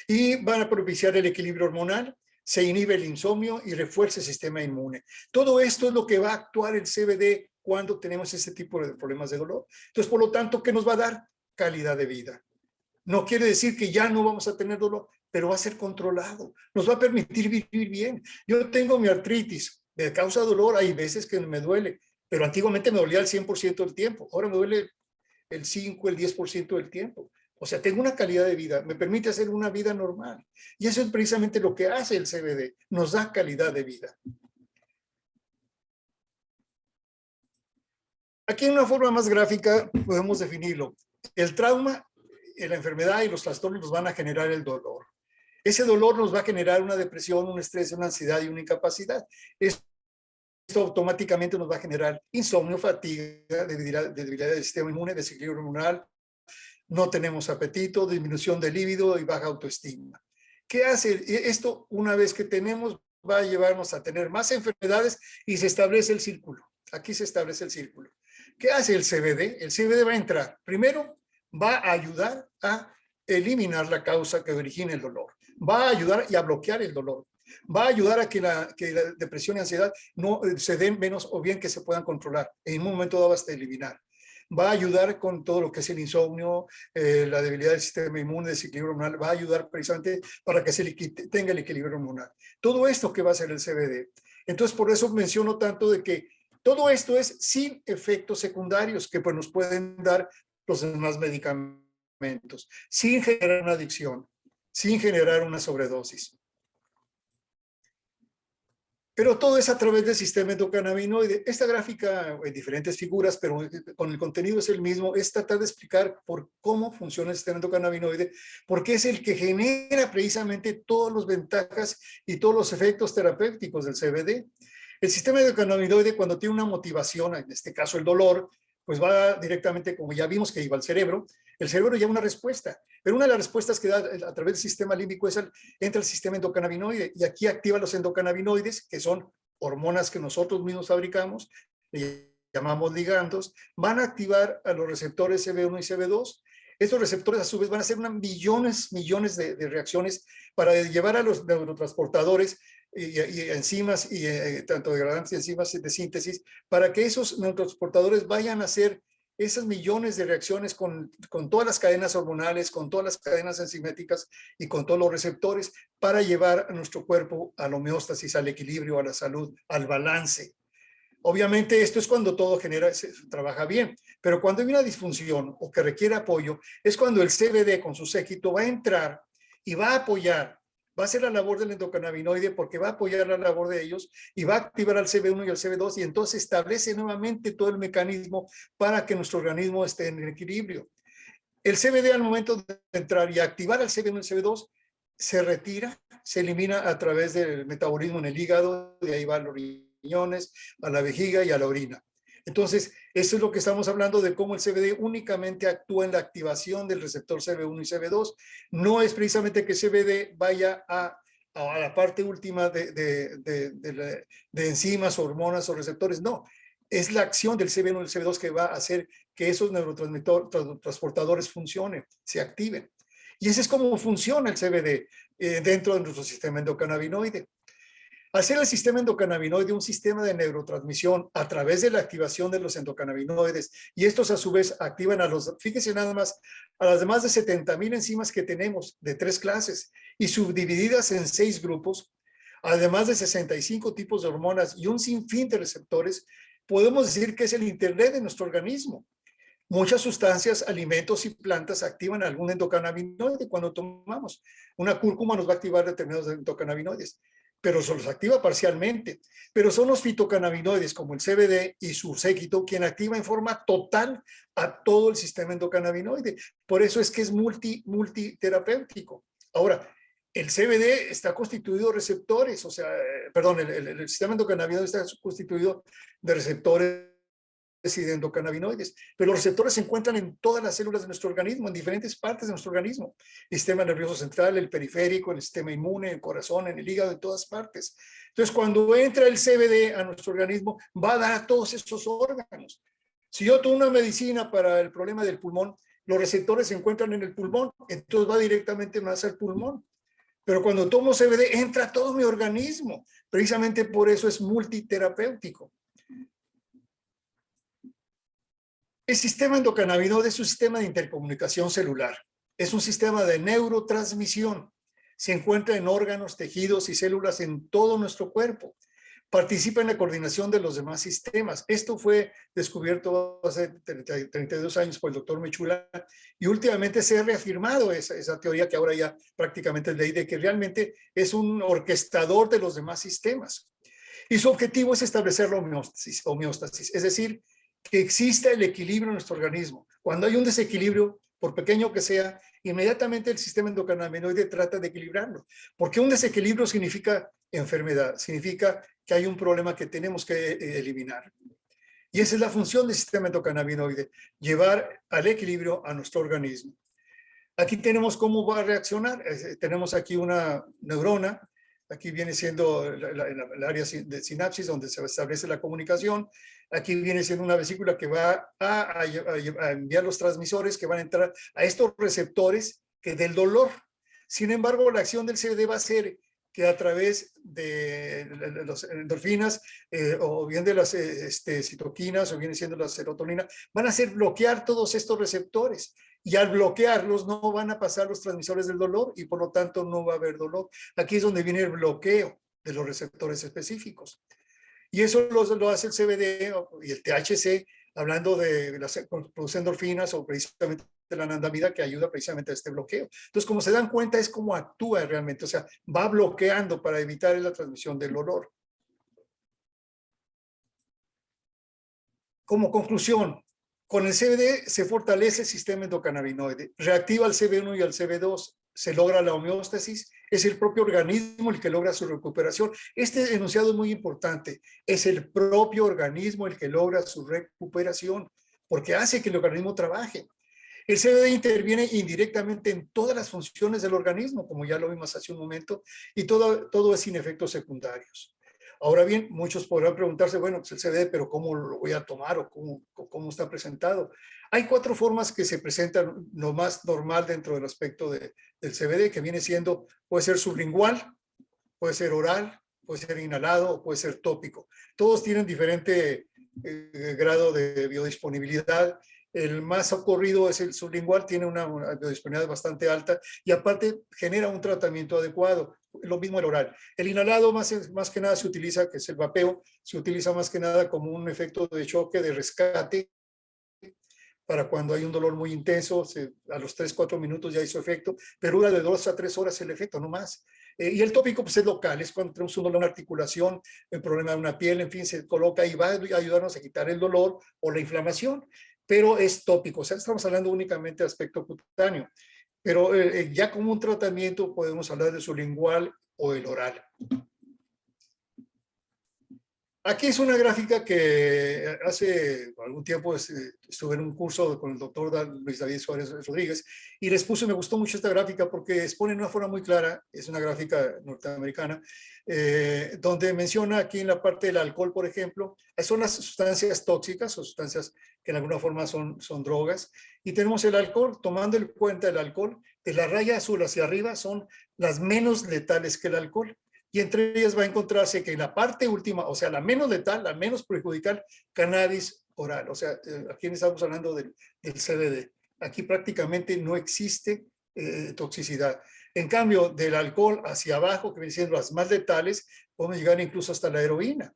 Y van a propiciar el equilibrio hormonal, se inhibe el insomnio y refuerza el sistema inmune. Todo esto es lo que va a actuar el CBD cuando tenemos ese tipo de problemas de dolor. Entonces, por lo tanto, ¿qué nos va a dar? Calidad de vida. No quiere decir que ya no vamos a tener dolor, pero va a ser controlado. Nos va a permitir vivir bien. Yo tengo mi artritis, me causa dolor, hay veces que me duele, pero antiguamente me dolía el 100% del tiempo. Ahora me duele el 5, el 10% del tiempo. O sea, tengo una calidad de vida, me permite hacer una vida normal. Y eso es precisamente lo que hace el CBD, nos da calidad de vida. Aquí en una forma más gráfica podemos definirlo. El trauma, la enfermedad y los trastornos nos van a generar el dolor. Ese dolor nos va a generar una depresión, un estrés, una ansiedad y una incapacidad. Esto automáticamente nos va a generar insomnio, fatiga, debilidad del sistema inmune, desequilibrio hormonal, no tenemos apetito, disminución del líbido y baja autoestima. ¿Qué hace esto? Una vez que tenemos, va a llevarnos a tener más enfermedades y se establece el círculo. Aquí se establece el círculo. ¿Qué hace el CBD? El CBD va a entrar. Primero, va a ayudar a eliminar la causa que origina el dolor. Va a ayudar y a bloquear el dolor. Va a ayudar a que la depresión y ansiedad no se den menos o bien que se puedan controlar. En un momento dado hasta eliminar. Va a ayudar con todo lo que es el insomnio, la debilidad del sistema inmune, el desequilibrio hormonal. Va a ayudar precisamente para que se tenga el equilibrio hormonal. Todo esto que va a hacer el CBD. Entonces, por eso menciono tanto de que todo esto es sin efectos secundarios que pues, nos pueden dar los demás medicamentos, sin generar una adicción, sin generar una sobredosis. Pero todo es a través del sistema endocannabinoide. Esta gráfica en diferentes figuras, pero con el contenido es el mismo, es tratar de explicar por cómo funciona el sistema endocannabinoide, porque es el que genera precisamente todas las ventajas y todos los efectos terapéuticos del CBD. El sistema endocannabinoide, cuando tiene una motivación, en este caso el dolor, pues va directamente, como ya vimos que iba al cerebro, el cerebro lleva una respuesta, pero una de las respuestas que da a través del sistema límbico es entra el sistema endocannabinoide y aquí activa los endocannabinoides, que son hormonas que nosotros mismos fabricamos, llamamos ligandos, van a activar a los receptores CB1 y CB2. Estos receptores a su vez van a hacer millones de reacciones para llevar a los neurotransportadores y enzimas, y tanto degradantes y enzimas de síntesis, para que esos neurotransportadores vayan a hacer esas millones de reacciones con todas las cadenas hormonales, con todas las cadenas enzimáticas y con todos los receptores para llevar a nuestro cuerpo a la homeostasis, al equilibrio, a la salud, al balance. Obviamente esto es cuando todo trabaja bien, pero cuando hay una disfunción o que requiere apoyo, es cuando el CBD con su séquito va a entrar y va a apoyar, va a hacer la labor del endocannabinoide porque va a apoyar la labor de ellos y va a activar al CB1 y al CB2 y entonces establece nuevamente todo el mecanismo para que nuestro organismo esté en equilibrio. El CBD al momento de entrar y activar al CB1 y al CB2 se retira, se elimina a través del metabolismo en el hígado, de ahí va a los riñones, a la vejiga y a la orina. Entonces, eso es lo que estamos hablando de cómo el CBD únicamente actúa en la activación del receptor CB1 y CB2. No es precisamente que CBD vaya a la parte última de enzimas, hormonas o receptores. No, es la acción del CB1 y el CB2 que va a hacer que esos neurotransportadores funcionen, se activen. Y ese es cómo funciona el CBD dentro de nuestro sistema endocannabinoide. Hacer el sistema endocannabinoide un sistema de neurotransmisión a través de la activación de los endocannabinoides, y estos a su vez activan fíjense nada más, a las más de 70,000 enzimas que tenemos de 3 clases y subdivididas en 6 grupos, además de 65 tipos de hormonas y un sinfín de receptores. Podemos decir que es el internet de nuestro organismo. Muchas sustancias, alimentos y plantas activan algún endocannabinoide cuando tomamos. Una cúrcuma nos va a activar determinados endocannabinoides, pero se los activa parcialmente. Pero son los fitocannabinoides como el CBD y su séquito quien activa en forma total a todo el sistema endocannabinoide. Por eso es que es multiterapéutico. Ahora, el CBD está constituido de receptores, o sea, perdón, el sistema endocannabinoide está constituido de receptores y de endocannabinoides, pero los receptores se encuentran en todas las células de nuestro organismo, en diferentes partes de nuestro organismo, el sistema nervioso central, el periférico, el sistema inmune, el corazón, en el hígado, en todas partes. Entonces, cuando entra el CBD a nuestro organismo, va a dar a todos esos órganos. Si yo tomo una medicina para el problema del pulmón, los receptores se encuentran en el pulmón, entonces va directamente más al pulmón. Pero cuando tomo CBD, entra a todo mi organismo. Precisamente por eso es multiterapéutico. El sistema endocannabinoide es un sistema de intercomunicación celular. Es un sistema de neurotransmisión. Se encuentra en órganos, tejidos y células en todo nuestro cuerpo. Participa en la coordinación de los demás sistemas. Esto fue descubierto hace 32 años por el doctor Mechula y últimamente se ha reafirmado esa teoría que ahora ya prácticamente es ley, de que realmente es un orquestador de los demás sistemas. Y su objetivo es establecer la homeostasis, es decir, que exista el equilibrio en nuestro organismo. Cuando hay un desequilibrio, por pequeño que sea, inmediatamente el sistema endocannabinoide trata de equilibrarlo. Porque un desequilibrio significa enfermedad, significa que hay un problema que tenemos que eliminar. Y esa es la función del sistema endocannabinoide, llevar al equilibrio a nuestro organismo. Aquí tenemos cómo va a reaccionar. Tenemos aquí una neurona. Aquí viene siendo el área de sinapsis donde se establece la comunicación. Aquí viene siendo una vesícula que va a enviar los transmisores que van a entrar a estos receptores que del dolor. Sin embargo, la acción del CBD va a ser que a través de las endorfinas o bien de las citoquinas o viene siendo la serotonina, van a hacer bloquear todos estos receptores. Y al bloquearlos no van a pasar los transmisores del dolor y por lo tanto no va a haber dolor. Aquí es donde viene el bloqueo de los receptores específicos. Y eso lo hace el CBD y el THC, hablando de las produce endorfinas o precisamente de la anandamida que ayuda precisamente a este bloqueo. Entonces, como se dan cuenta, es como actúa realmente, o sea, va bloqueando para evitar la transmisión del dolor. Como conclusión, con el CBD se fortalece el sistema endocannabinoide, reactiva al CB1 y al CB2, se logra la homeostasis, es el propio organismo el que logra su recuperación. Este enunciado es muy importante, es el propio organismo el que logra su recuperación, porque hace que el organismo trabaje. El CBD interviene indirectamente en todas las funciones del organismo, como ya lo vimos hace un momento, y todo es sin efectos secundarios. Ahora bien, muchos podrán preguntarse, bueno, pues el CBD, pero ¿cómo lo voy a tomar o cómo está presentado? Hay 4 formas que se presentan lo más normal dentro del aspecto del CBD, que viene siendo, puede ser sublingual, puede ser oral, puede ser inhalado o puede ser tópico. Todos tienen diferente grado de biodisponibilidad. El más ocurrido es el sublingual, tiene una biodisponibilidad bastante alta y aparte genera un tratamiento adecuado. Lo mismo el oral. El inhalado más que nada se utiliza, que es el vapeo, se utiliza más que nada como un efecto de choque, de rescate, para cuando hay un dolor muy intenso, a los 3-4 minutos ya hizo efecto, pero dura de 2 a 3 horas el efecto, no más. Y el tópico pues es local, es cuando tenemos un dolor en una articulación, el problema de una piel, en fin, se coloca y va a ayudarnos a quitar el dolor o la inflamación, pero es tópico, o sea, estamos hablando únicamente de aspecto cutáneo, pero ya como un tratamiento podemos hablar de sublingual o el oral. Aquí es una gráfica que hace algún tiempo estuve en un curso con el doctor Luis David Suárez Rodríguez y les puse, me gustó mucho esta gráfica porque expone de una forma muy clara, es una gráfica norteamericana, donde menciona aquí en la parte del alcohol, por ejemplo, son las sustancias tóxicas o sustancias que en alguna forma son drogas, y tenemos el alcohol, tomando en cuenta el alcohol, de la raya azul hacia arriba son las menos letales que el alcohol. Y entre ellas va a encontrarse que en la parte última, o sea, la menos letal, la menos perjudicial, cannabis oral. O sea, aquí estamos hablando del CBD. Aquí prácticamente no existe toxicidad. En cambio, del alcohol hacia abajo, que vienen siendo las más letales, podemos llegar incluso hasta la heroína.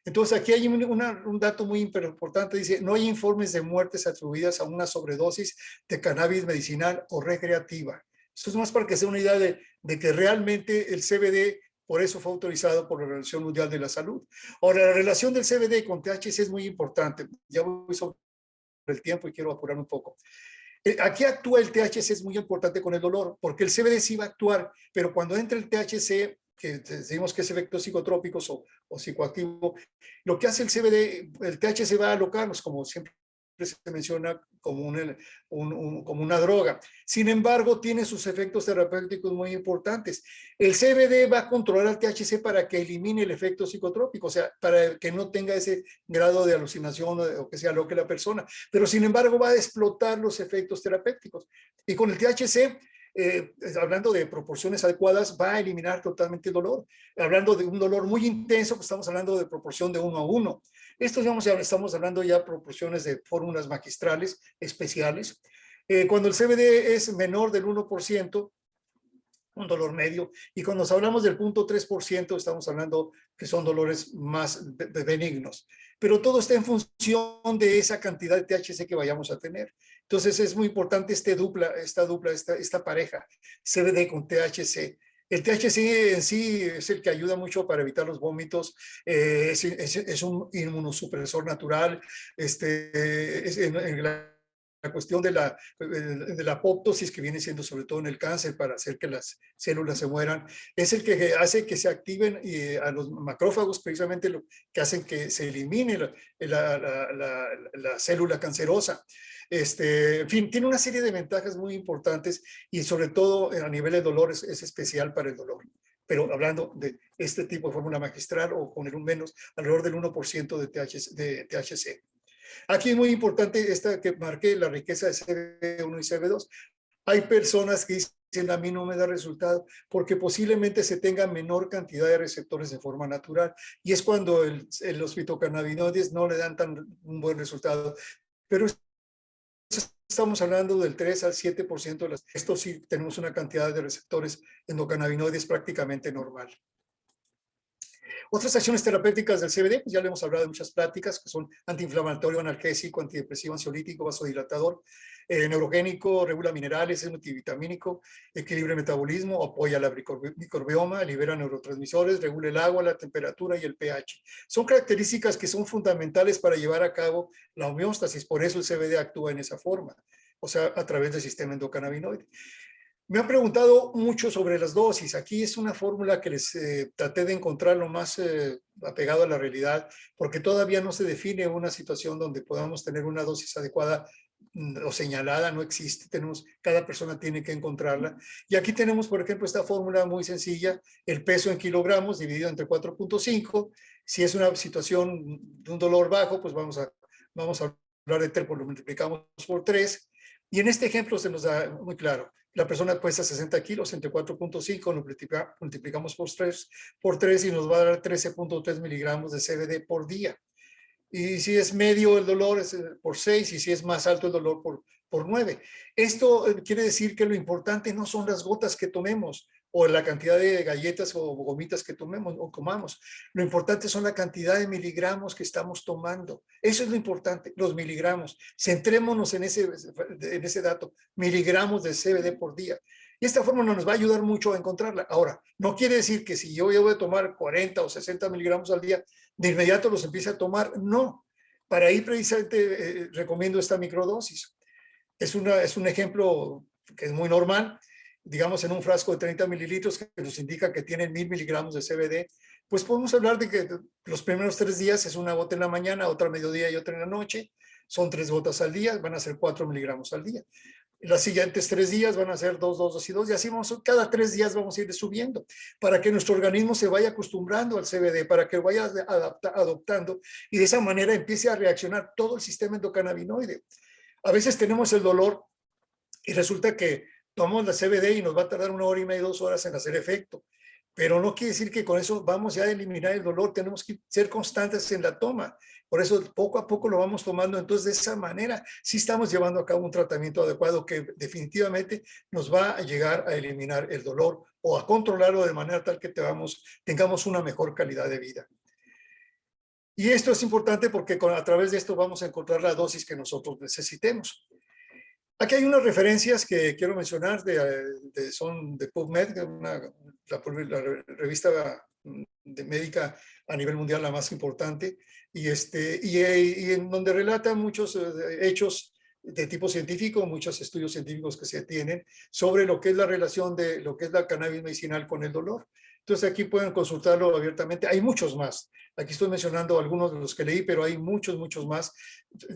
Entonces, aquí hay un dato muy importante, dice, no hay informes de muertes atribuidas a una sobredosis de cannabis medicinal o recreativa. Esto es más para que se dé una idea de que realmente el CBD, por eso fue autorizado por la Organización Mundial de la Salud. Ahora, la relación del CBD con THC es muy importante. Ya voy sobre el tiempo y quiero apurar un poco. Aquí actúa el THC, es muy importante con el dolor, porque el CBD sí va a actuar, pero cuando entra el THC, que decimos que es efectos psicotrópicos o psicoactivo, lo que hace el CBD, el THC va a alocarnos, como siempre se menciona, como una droga. Sin embargo, tiene sus efectos terapéuticos muy importantes. El CBD va a controlar al THC para que elimine el efecto psicotrópico, o sea, para que no tenga ese grado de alucinación o que se aloque la persona. Pero sin embargo, va a explotar los efectos terapéuticos. Y con el THC, hablando de proporciones adecuadas, va a eliminar totalmente el dolor. Hablando de un dolor muy intenso, pues estamos hablando de proporción de 1:1. Esto, digamos, ya estamos hablando ya de proporciones de fórmulas magistrales especiales. Cuando el CBD es menor del 1%, un dolor medio, y cuando nos hablamos del 0.3%, estamos hablando que son dolores más benignos. Pero todo está en función de esa cantidad de THC que vayamos a tener. Entonces es muy importante esta pareja, CBD con THC. El THC en sí es el que ayuda mucho para evitar los vómitos, es un inmunosupresor natural, en la cuestión de la apoptosis, que viene siendo sobre todo en el cáncer, para hacer que las células se mueran, es el que hace que se activen a los macrófagos, precisamente lo que hacen que se elimine la célula cancerosa. En fin, tiene una serie de ventajas muy importantes y sobre todo a nivel de dolor es especial para el dolor. Pero hablando de este tipo de fórmula magistral o con un menos, alrededor del 1% de THC. Aquí es muy importante esta que marqué, la riqueza de CB1 y CB2. Hay personas que dicen, a mí no me da resultado, porque posiblemente se tenga menor cantidad de receptores de forma natural. Y es cuando los fitocannabinoides no le dan un buen resultado. Pero estamos hablando del 3 al 7% de las. Esto sí tenemos una cantidad de receptores endocannabinoides prácticamente normal. Otras acciones terapéuticas del CBD, pues ya le hemos hablado en muchas pláticas, que son antiinflamatorio, analgésico, antidepresivo, ansiolítico, vasodilatador, neurogénico, regula minerales, es multivitamínico, equilibra el metabolismo, apoya la microbioma, libera neurotransmisores, regula el agua, la temperatura y el pH. Son características que son fundamentales para llevar a cabo la homeostasis, por eso el CBD actúa en esa forma, o sea, a través del sistema endocannabinoide. Me han preguntado mucho sobre las dosis. Aquí es una fórmula que les traté de encontrar lo más apegado a la realidad, porque todavía no se define una situación donde podamos tener una dosis adecuada o señalada, no existe. Cada persona tiene que encontrarla. Y aquí tenemos, por ejemplo, esta fórmula muy sencilla, el peso en kilogramos dividido entre 4.5. Si es una situación de un dolor bajo, pues vamos a hablar de lo multiplicamos por 3. Y en este ejemplo se nos da muy claro. La persona pesa 60 kilos, entre 4.5 lo multiplicamos por 3 y nos va a dar 13.3 miligramos de CBD por día. Y si es medio el dolor es por 6 y si es más alto el dolor por 9. Esto quiere decir que lo importante no son las gotas que tomemos o la cantidad de galletas o gomitas que tomemos o comamos. Lo importante son la cantidad de miligramos que estamos tomando. Eso es lo importante, los miligramos. Centrémonos en ese dato, miligramos de CBD por día. Y esta fórmula nos va a ayudar mucho a encontrarla. Ahora, no quiere decir que si yo voy a tomar 40 o 60 miligramos al día, de inmediato los empiece a tomar. No. Para ahí precisamente recomiendo esta microdosis. Es un ejemplo que es muy normal. Digamos, en un frasco de 30 mililitros que nos indica que tiene 1000 miligramos de CBD, pues podemos hablar de que los primeros 3 días es una gota en la mañana, otra a mediodía y otra en la noche. Son 3 gotas al día, van a ser 4 miligramos al día. Los siguientes 3 días van a ser 2, 2, 2 y 2, y así cada 3 días vamos a ir subiendo para que nuestro organismo se vaya acostumbrando al CBD, para que vaya adoptando y de esa manera empiece a reaccionar todo el sistema endocannabinoide. A veces tenemos el dolor y resulta que tomamos la CBD y nos va a tardar 1 hora y media, 2 horas en hacer efecto. pero no quiere decir que con eso vamos ya a eliminar el dolor, tenemos que ser constantes en la toma. Por eso poco a poco lo vamos tomando. Entonces, de esa manera, sí estamos llevando a cabo un tratamiento adecuado que definitivamente nos va a llegar a eliminar el dolor o a controlarlo de manera tal que tengamos una mejor calidad de vida. Y esto es importante porque a través de esto vamos a encontrar la dosis que nosotros necesitemos. Aquí hay unas referencias que quiero mencionar, son de PubMed, la revista de médica a nivel mundial la más importante, y en donde relata muchos hechos de tipo científico, muchos estudios científicos que se tienen sobre lo que es la relación de lo que es la cannabis medicinal con el dolor. Entonces aquí pueden consultarlo abiertamente. Hay muchos más. Aquí estoy mencionando algunos de los que leí, pero hay muchos, muchos más.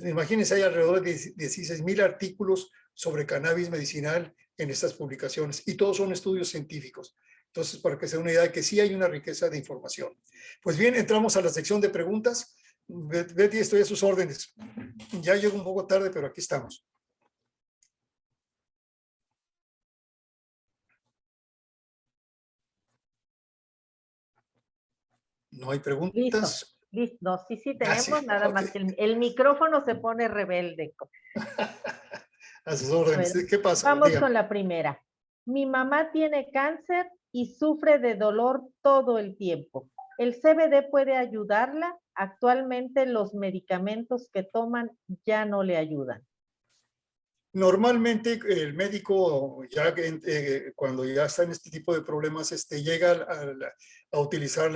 Imagínense, hay alrededor de 16,000 artículos sobre cannabis medicinal en estas publicaciones y todos son estudios científicos. Entonces, para que se den una idea de que sí hay una riqueza de información. Pues bien, entramos a la sección de preguntas. Betty, estoy a sus órdenes. Ya llego un poco tarde, pero aquí estamos. ¿No hay preguntas? Listo, listo. No, sí tenemos, sí, nada más que el micrófono se pone rebelde. A sus órdenes. Bueno, ¿Qué pasa? vamos Dígame. con la primera. Mi mamá tiene cáncer y sufre de dolor todo el tiempo. ¿El CBD puede ayudarla? Actualmente los medicamentos que toman ya no le ayudan. Normalmente el médico, ya cuando ya está en este tipo de problemas, llega a utilizar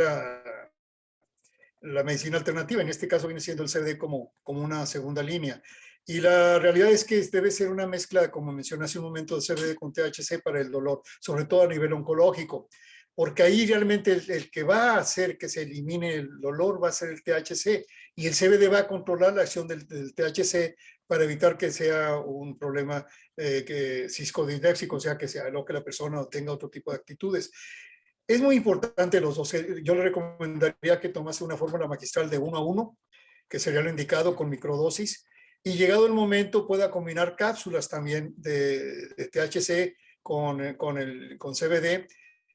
la medicina alternativa. En este caso viene siendo el CBD como una segunda línea. Y la realidad es que debe ser una mezcla, como mencioné hace un momento, de CBD con THC para el dolor, sobre todo a nivel oncológico. Porque ahí realmente el que va a hacer que se elimine el dolor va a ser el THC. Y el CBD va a controlar la acción del THC para evitar que sea un problema ciscodisléxico, o sea, que sea lo que la persona tenga otro tipo de actitudes. Es muy importante los dos. Yo le recomendaría que tomase una fórmula magistral de 1 a 1, que sería lo indicado con microdosis, y llegado el momento pueda combinar cápsulas también de THC con CBD,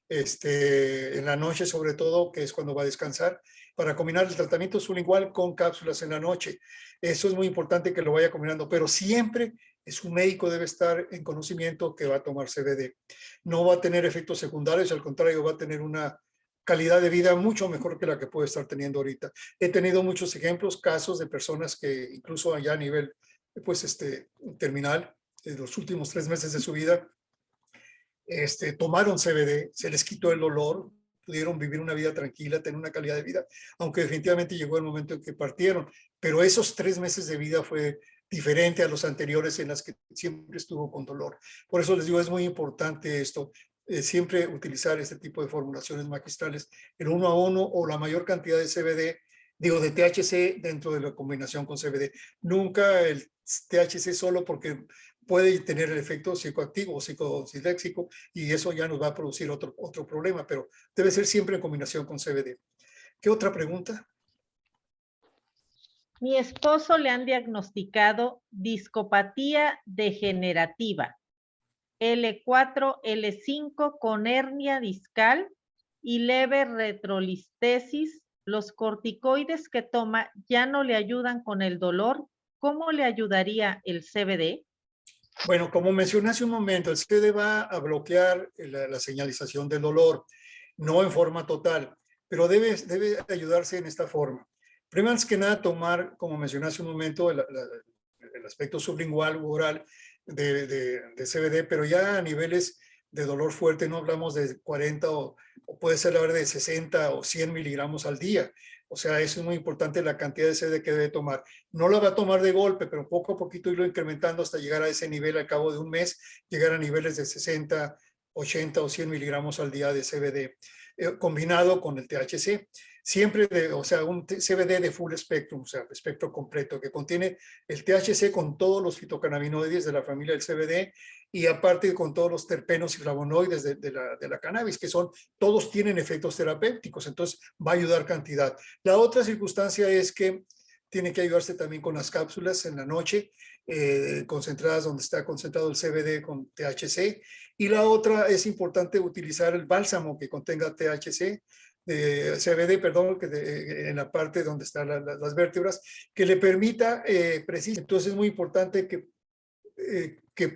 en la noche sobre todo, que es cuando va a descansar, para combinar el tratamiento sublingual con cápsulas en la noche. Eso es muy importante que lo vaya combinando, pero siempre su médico debe estar en conocimiento que va a tomar CBD. No va a tener efectos secundarios, al contrario, va a tener una calidad de vida mucho mejor que la que puede estar teniendo ahorita. He tenido muchos ejemplos, casos de personas que incluso allá a nivel terminal, en los últimos 3 meses de su vida, tomaron CBD, se les quitó el dolor, pudieron vivir una vida tranquila, tener una calidad de vida, aunque definitivamente llegó el momento en que partieron. Pero esos 3 meses de vida fue diferente a los anteriores en las que siempre estuvo con dolor. Por eso les digo, es muy importante esto, siempre utilizar este tipo de formulaciones magistrales, el 1 a 1 o la mayor cantidad de CBD, de THC dentro de la combinación con CBD. Nunca el THC solo, porque puede tener el efecto psicoactivo o psicodisléxico y eso ya nos va a producir otro problema, pero debe ser siempre en combinación con CBD. ¿Qué otra pregunta? Mi esposo le han diagnosticado discopatía degenerativa, L4, L5 con hernia discal y leve retrolistesis. Los corticoides que toma ya no le ayudan con el dolor. ¿Cómo le ayudaría el CBD? Bueno, como mencioné hace un momento, el CBD va a bloquear la señalización del dolor, no en forma total, pero debe ayudarse en esta forma. Primero que nada, tomar, como mencioné hace un momento, el aspecto sublingual u oral de CBD, pero ya a niveles de dolor fuerte, no hablamos de 40 o puede ser la verdad de 60 o 100 miligramos al día. O sea, eso es muy importante, la cantidad de CBD que debe tomar. No la va a tomar de golpe, pero poco a poquito irlo incrementando hasta llegar a ese nivel al cabo de un mes, llegar a niveles de 60, 80 o 100 miligramos al día de CBD, combinado con el THC. Siempre, o sea, un CBD de full spectrum, o sea, espectro completo, que contiene el THC con todos los fitocannabinoides de la familia del CBD y aparte con todos los terpenos y flavonoides de la cannabis, que todos tienen efectos terapéuticos, entonces va a ayudar cantidad. La otra circunstancia es que tiene que ayudarse también con las cápsulas en la noche, concentradas donde está concentrado el CBD con THC. Y la otra es importante utilizar el bálsamo que contenga THC, CBD, perdón, en la parte donde están las vértebras, que le permita precisar. Entonces es muy importante que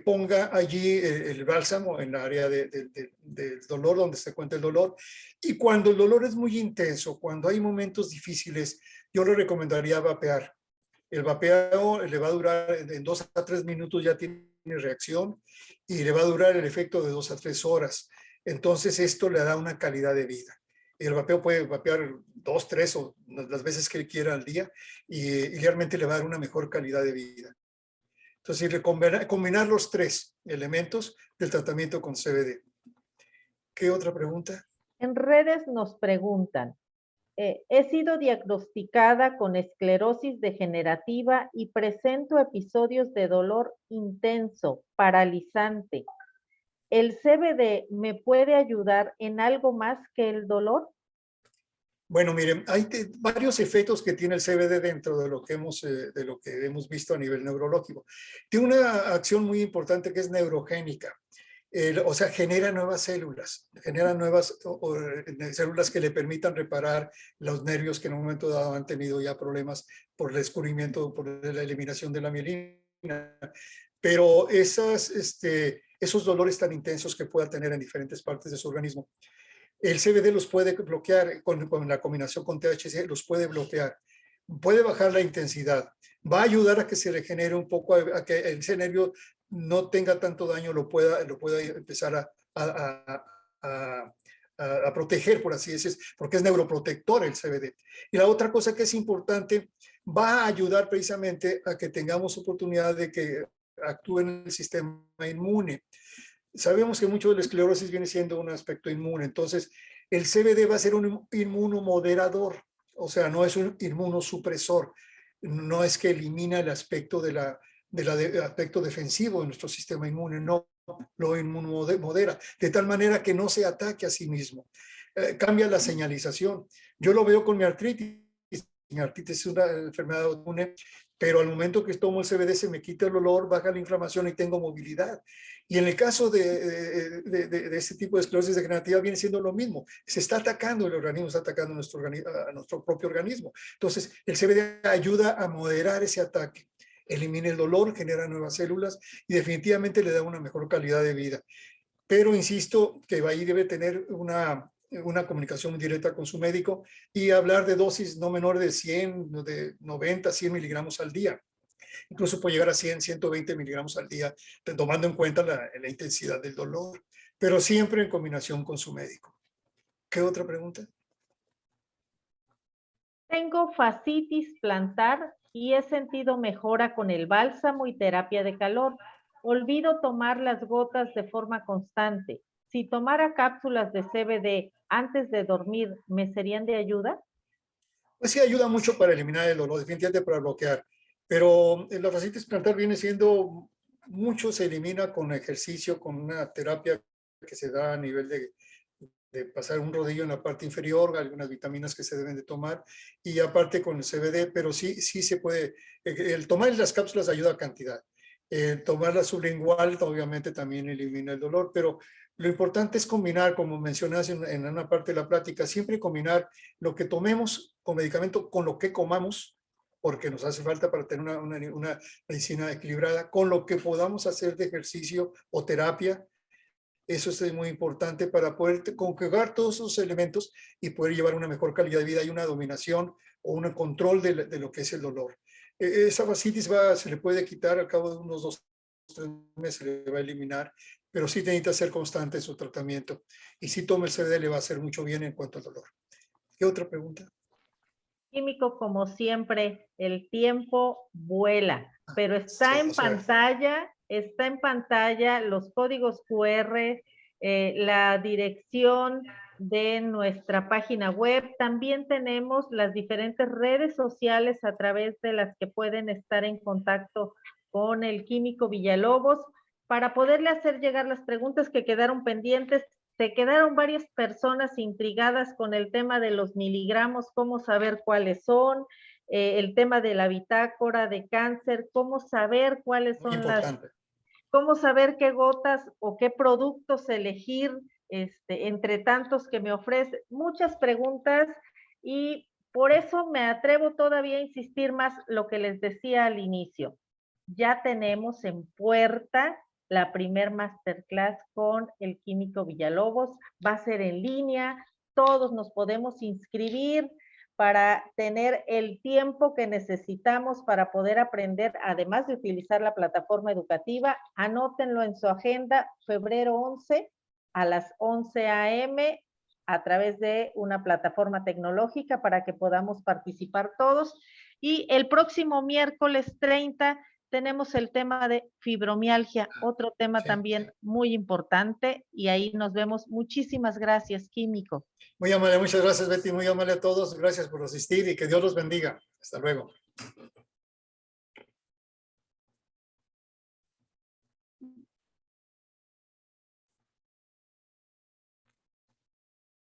ponga allí el bálsamo en la área del dolor, donde se cuenta el dolor. Y cuando el dolor es muy intenso, cuando hay momentos difíciles, yo le recomendaría vapear. El vapeo le va a durar en 2 a 3 minutos, ya tiene reacción y le va a durar el efecto de 2 a 3 horas. Entonces esto le da una calidad de vida. El vapeo puede vapear 2, 3 o las veces que quiera al día y realmente le va a dar una mejor calidad de vida. Entonces, combinar los 3 elementos del tratamiento con CBD. ¿Qué otra pregunta? En redes nos preguntan, he sido diagnosticada con esclerosis degenerativa y presento episodios de dolor intenso, paralizante. ¿El CBD me puede ayudar en algo más que el dolor? Bueno, miren, hay varios efectos que tiene el CBD dentro de lo que hemos visto a nivel neurológico. Tiene una acción muy importante que es neurogénica. O sea, genera nuevas células, genera nuevas células que le permitan reparar los nervios que en un momento dado han tenido ya problemas por el descubrimiento, por la eliminación de la mielina. Pero esos dolores tan intensos que pueda tener en diferentes partes de su organismo, el CBD los puede bloquear con la combinación con THC, los puede bloquear. Puede bajar la intensidad. Va a ayudar a que se regenere un poco, a que ese nervio no tenga tanto daño, lo pueda empezar a proteger, por así decirlo, porque es neuroprotector el CBD. Y la otra cosa que es importante, va a ayudar precisamente a que tengamos oportunidad de que actúe en el sistema inmune. Sabemos que mucho de la esclerosis viene siendo un aspecto inmune, entonces el CBD va a ser un inmunomoderador, o sea, no es un inmunosupresor, no es que elimina el aspecto aspecto defensivo de nuestro sistema inmune, no, lo inmunomodera, de tal manera que no se ataque a sí mismo. Cambia la señalización. Yo lo veo con mi artritis. Mi artritis es una enfermedad autoinmune, pero al momento que tomo el CBD se me quita el olor, baja la inflamación y tengo movilidad. Y en el caso de este tipo de esclerosis degenerativa viene siendo lo mismo. Se está atacando el organismo, está atacando a nuestro propio organismo. Entonces, el CBD ayuda a moderar ese ataque, elimina el dolor, genera nuevas células y definitivamente le da una mejor calidad de vida. Pero insisto que ahí debe tener una comunicación directa con su médico y hablar de dosis no menor de 100, de 90, 100 miligramos al día. Incluso puede llegar a 100, 120 miligramos al día, tomando en cuenta la intensidad del dolor, pero siempre en combinación con su médico. ¿Qué otra pregunta? Tengo fascitis plantar y he sentido mejora con el bálsamo y terapia de calor. Olvido tomar las gotas de forma constante. Si tomara cápsulas de CBD antes de dormir, ¿me serían de ayuda? Pues sí, ayuda mucho para eliminar el dolor, definitivamente para bloquear, pero la fascitis plantar viene siendo, mucho se elimina con ejercicio, con una terapia que se da a nivel de pasar un rodillo en la parte inferior, algunas vitaminas que se deben de tomar, y aparte con el CBD, pero sí se puede, el tomar las cápsulas ayuda a cantidad. Tomar la sublingual obviamente también elimina el dolor, pero lo importante es combinar, como mencionas en una parte de la plática, siempre combinar lo que tomemos con medicamento con lo que comamos, porque nos hace falta para tener una medicina equilibrada, con lo que podamos hacer de ejercicio o terapia. Eso es muy importante para poder conjugar todos esos elementos y poder llevar una mejor calidad de vida y una dominación o un control de lo que es el dolor. Esa fascitis se le puede quitar al cabo de unos 2 o 3 meses, se le va a eliminar, pero sí necesita ser constante en su tratamiento. Y si toma el CBD le va a hacer mucho bien en cuanto al dolor. ¿Qué otra pregunta? Químico, como siempre, el tiempo vuela, pero Sí, o sea, está en pantalla los códigos QR, la dirección de nuestra página web. También tenemos las diferentes redes sociales a través de las que pueden estar en contacto con el Químico Villalobos para poderle hacer llegar las preguntas que quedaron pendientes. Se quedaron varias personas intrigadas con el tema de los miligramos, cómo saber cuáles son, el tema de la bitácora de cáncer, cómo saber cuáles Muy son importante. cómo saber qué gotas o qué productos elegir entre tantos que me ofrece. Muchas preguntas y por eso me atrevo todavía a insistir más lo que les decía al inicio. Ya tenemos en puerta la primer masterclass con el químico Villalobos. Va a ser en línea, todos nos podemos inscribir para tener el tiempo que necesitamos para poder aprender, además de utilizar la plataforma educativa. Anótenlo en su agenda, febrero 11 a las 11 a.m. a través de una plataforma tecnológica para que podamos participar todos. Y el próximo miércoles 30 tenemos el tema de fibromialgia, otro tema también muy importante, y ahí nos vemos. Muchísimas gracias, químico. Muy amable, muchas gracias, Betty, muy amable a todos, gracias por asistir y que Dios los bendiga. Hasta luego.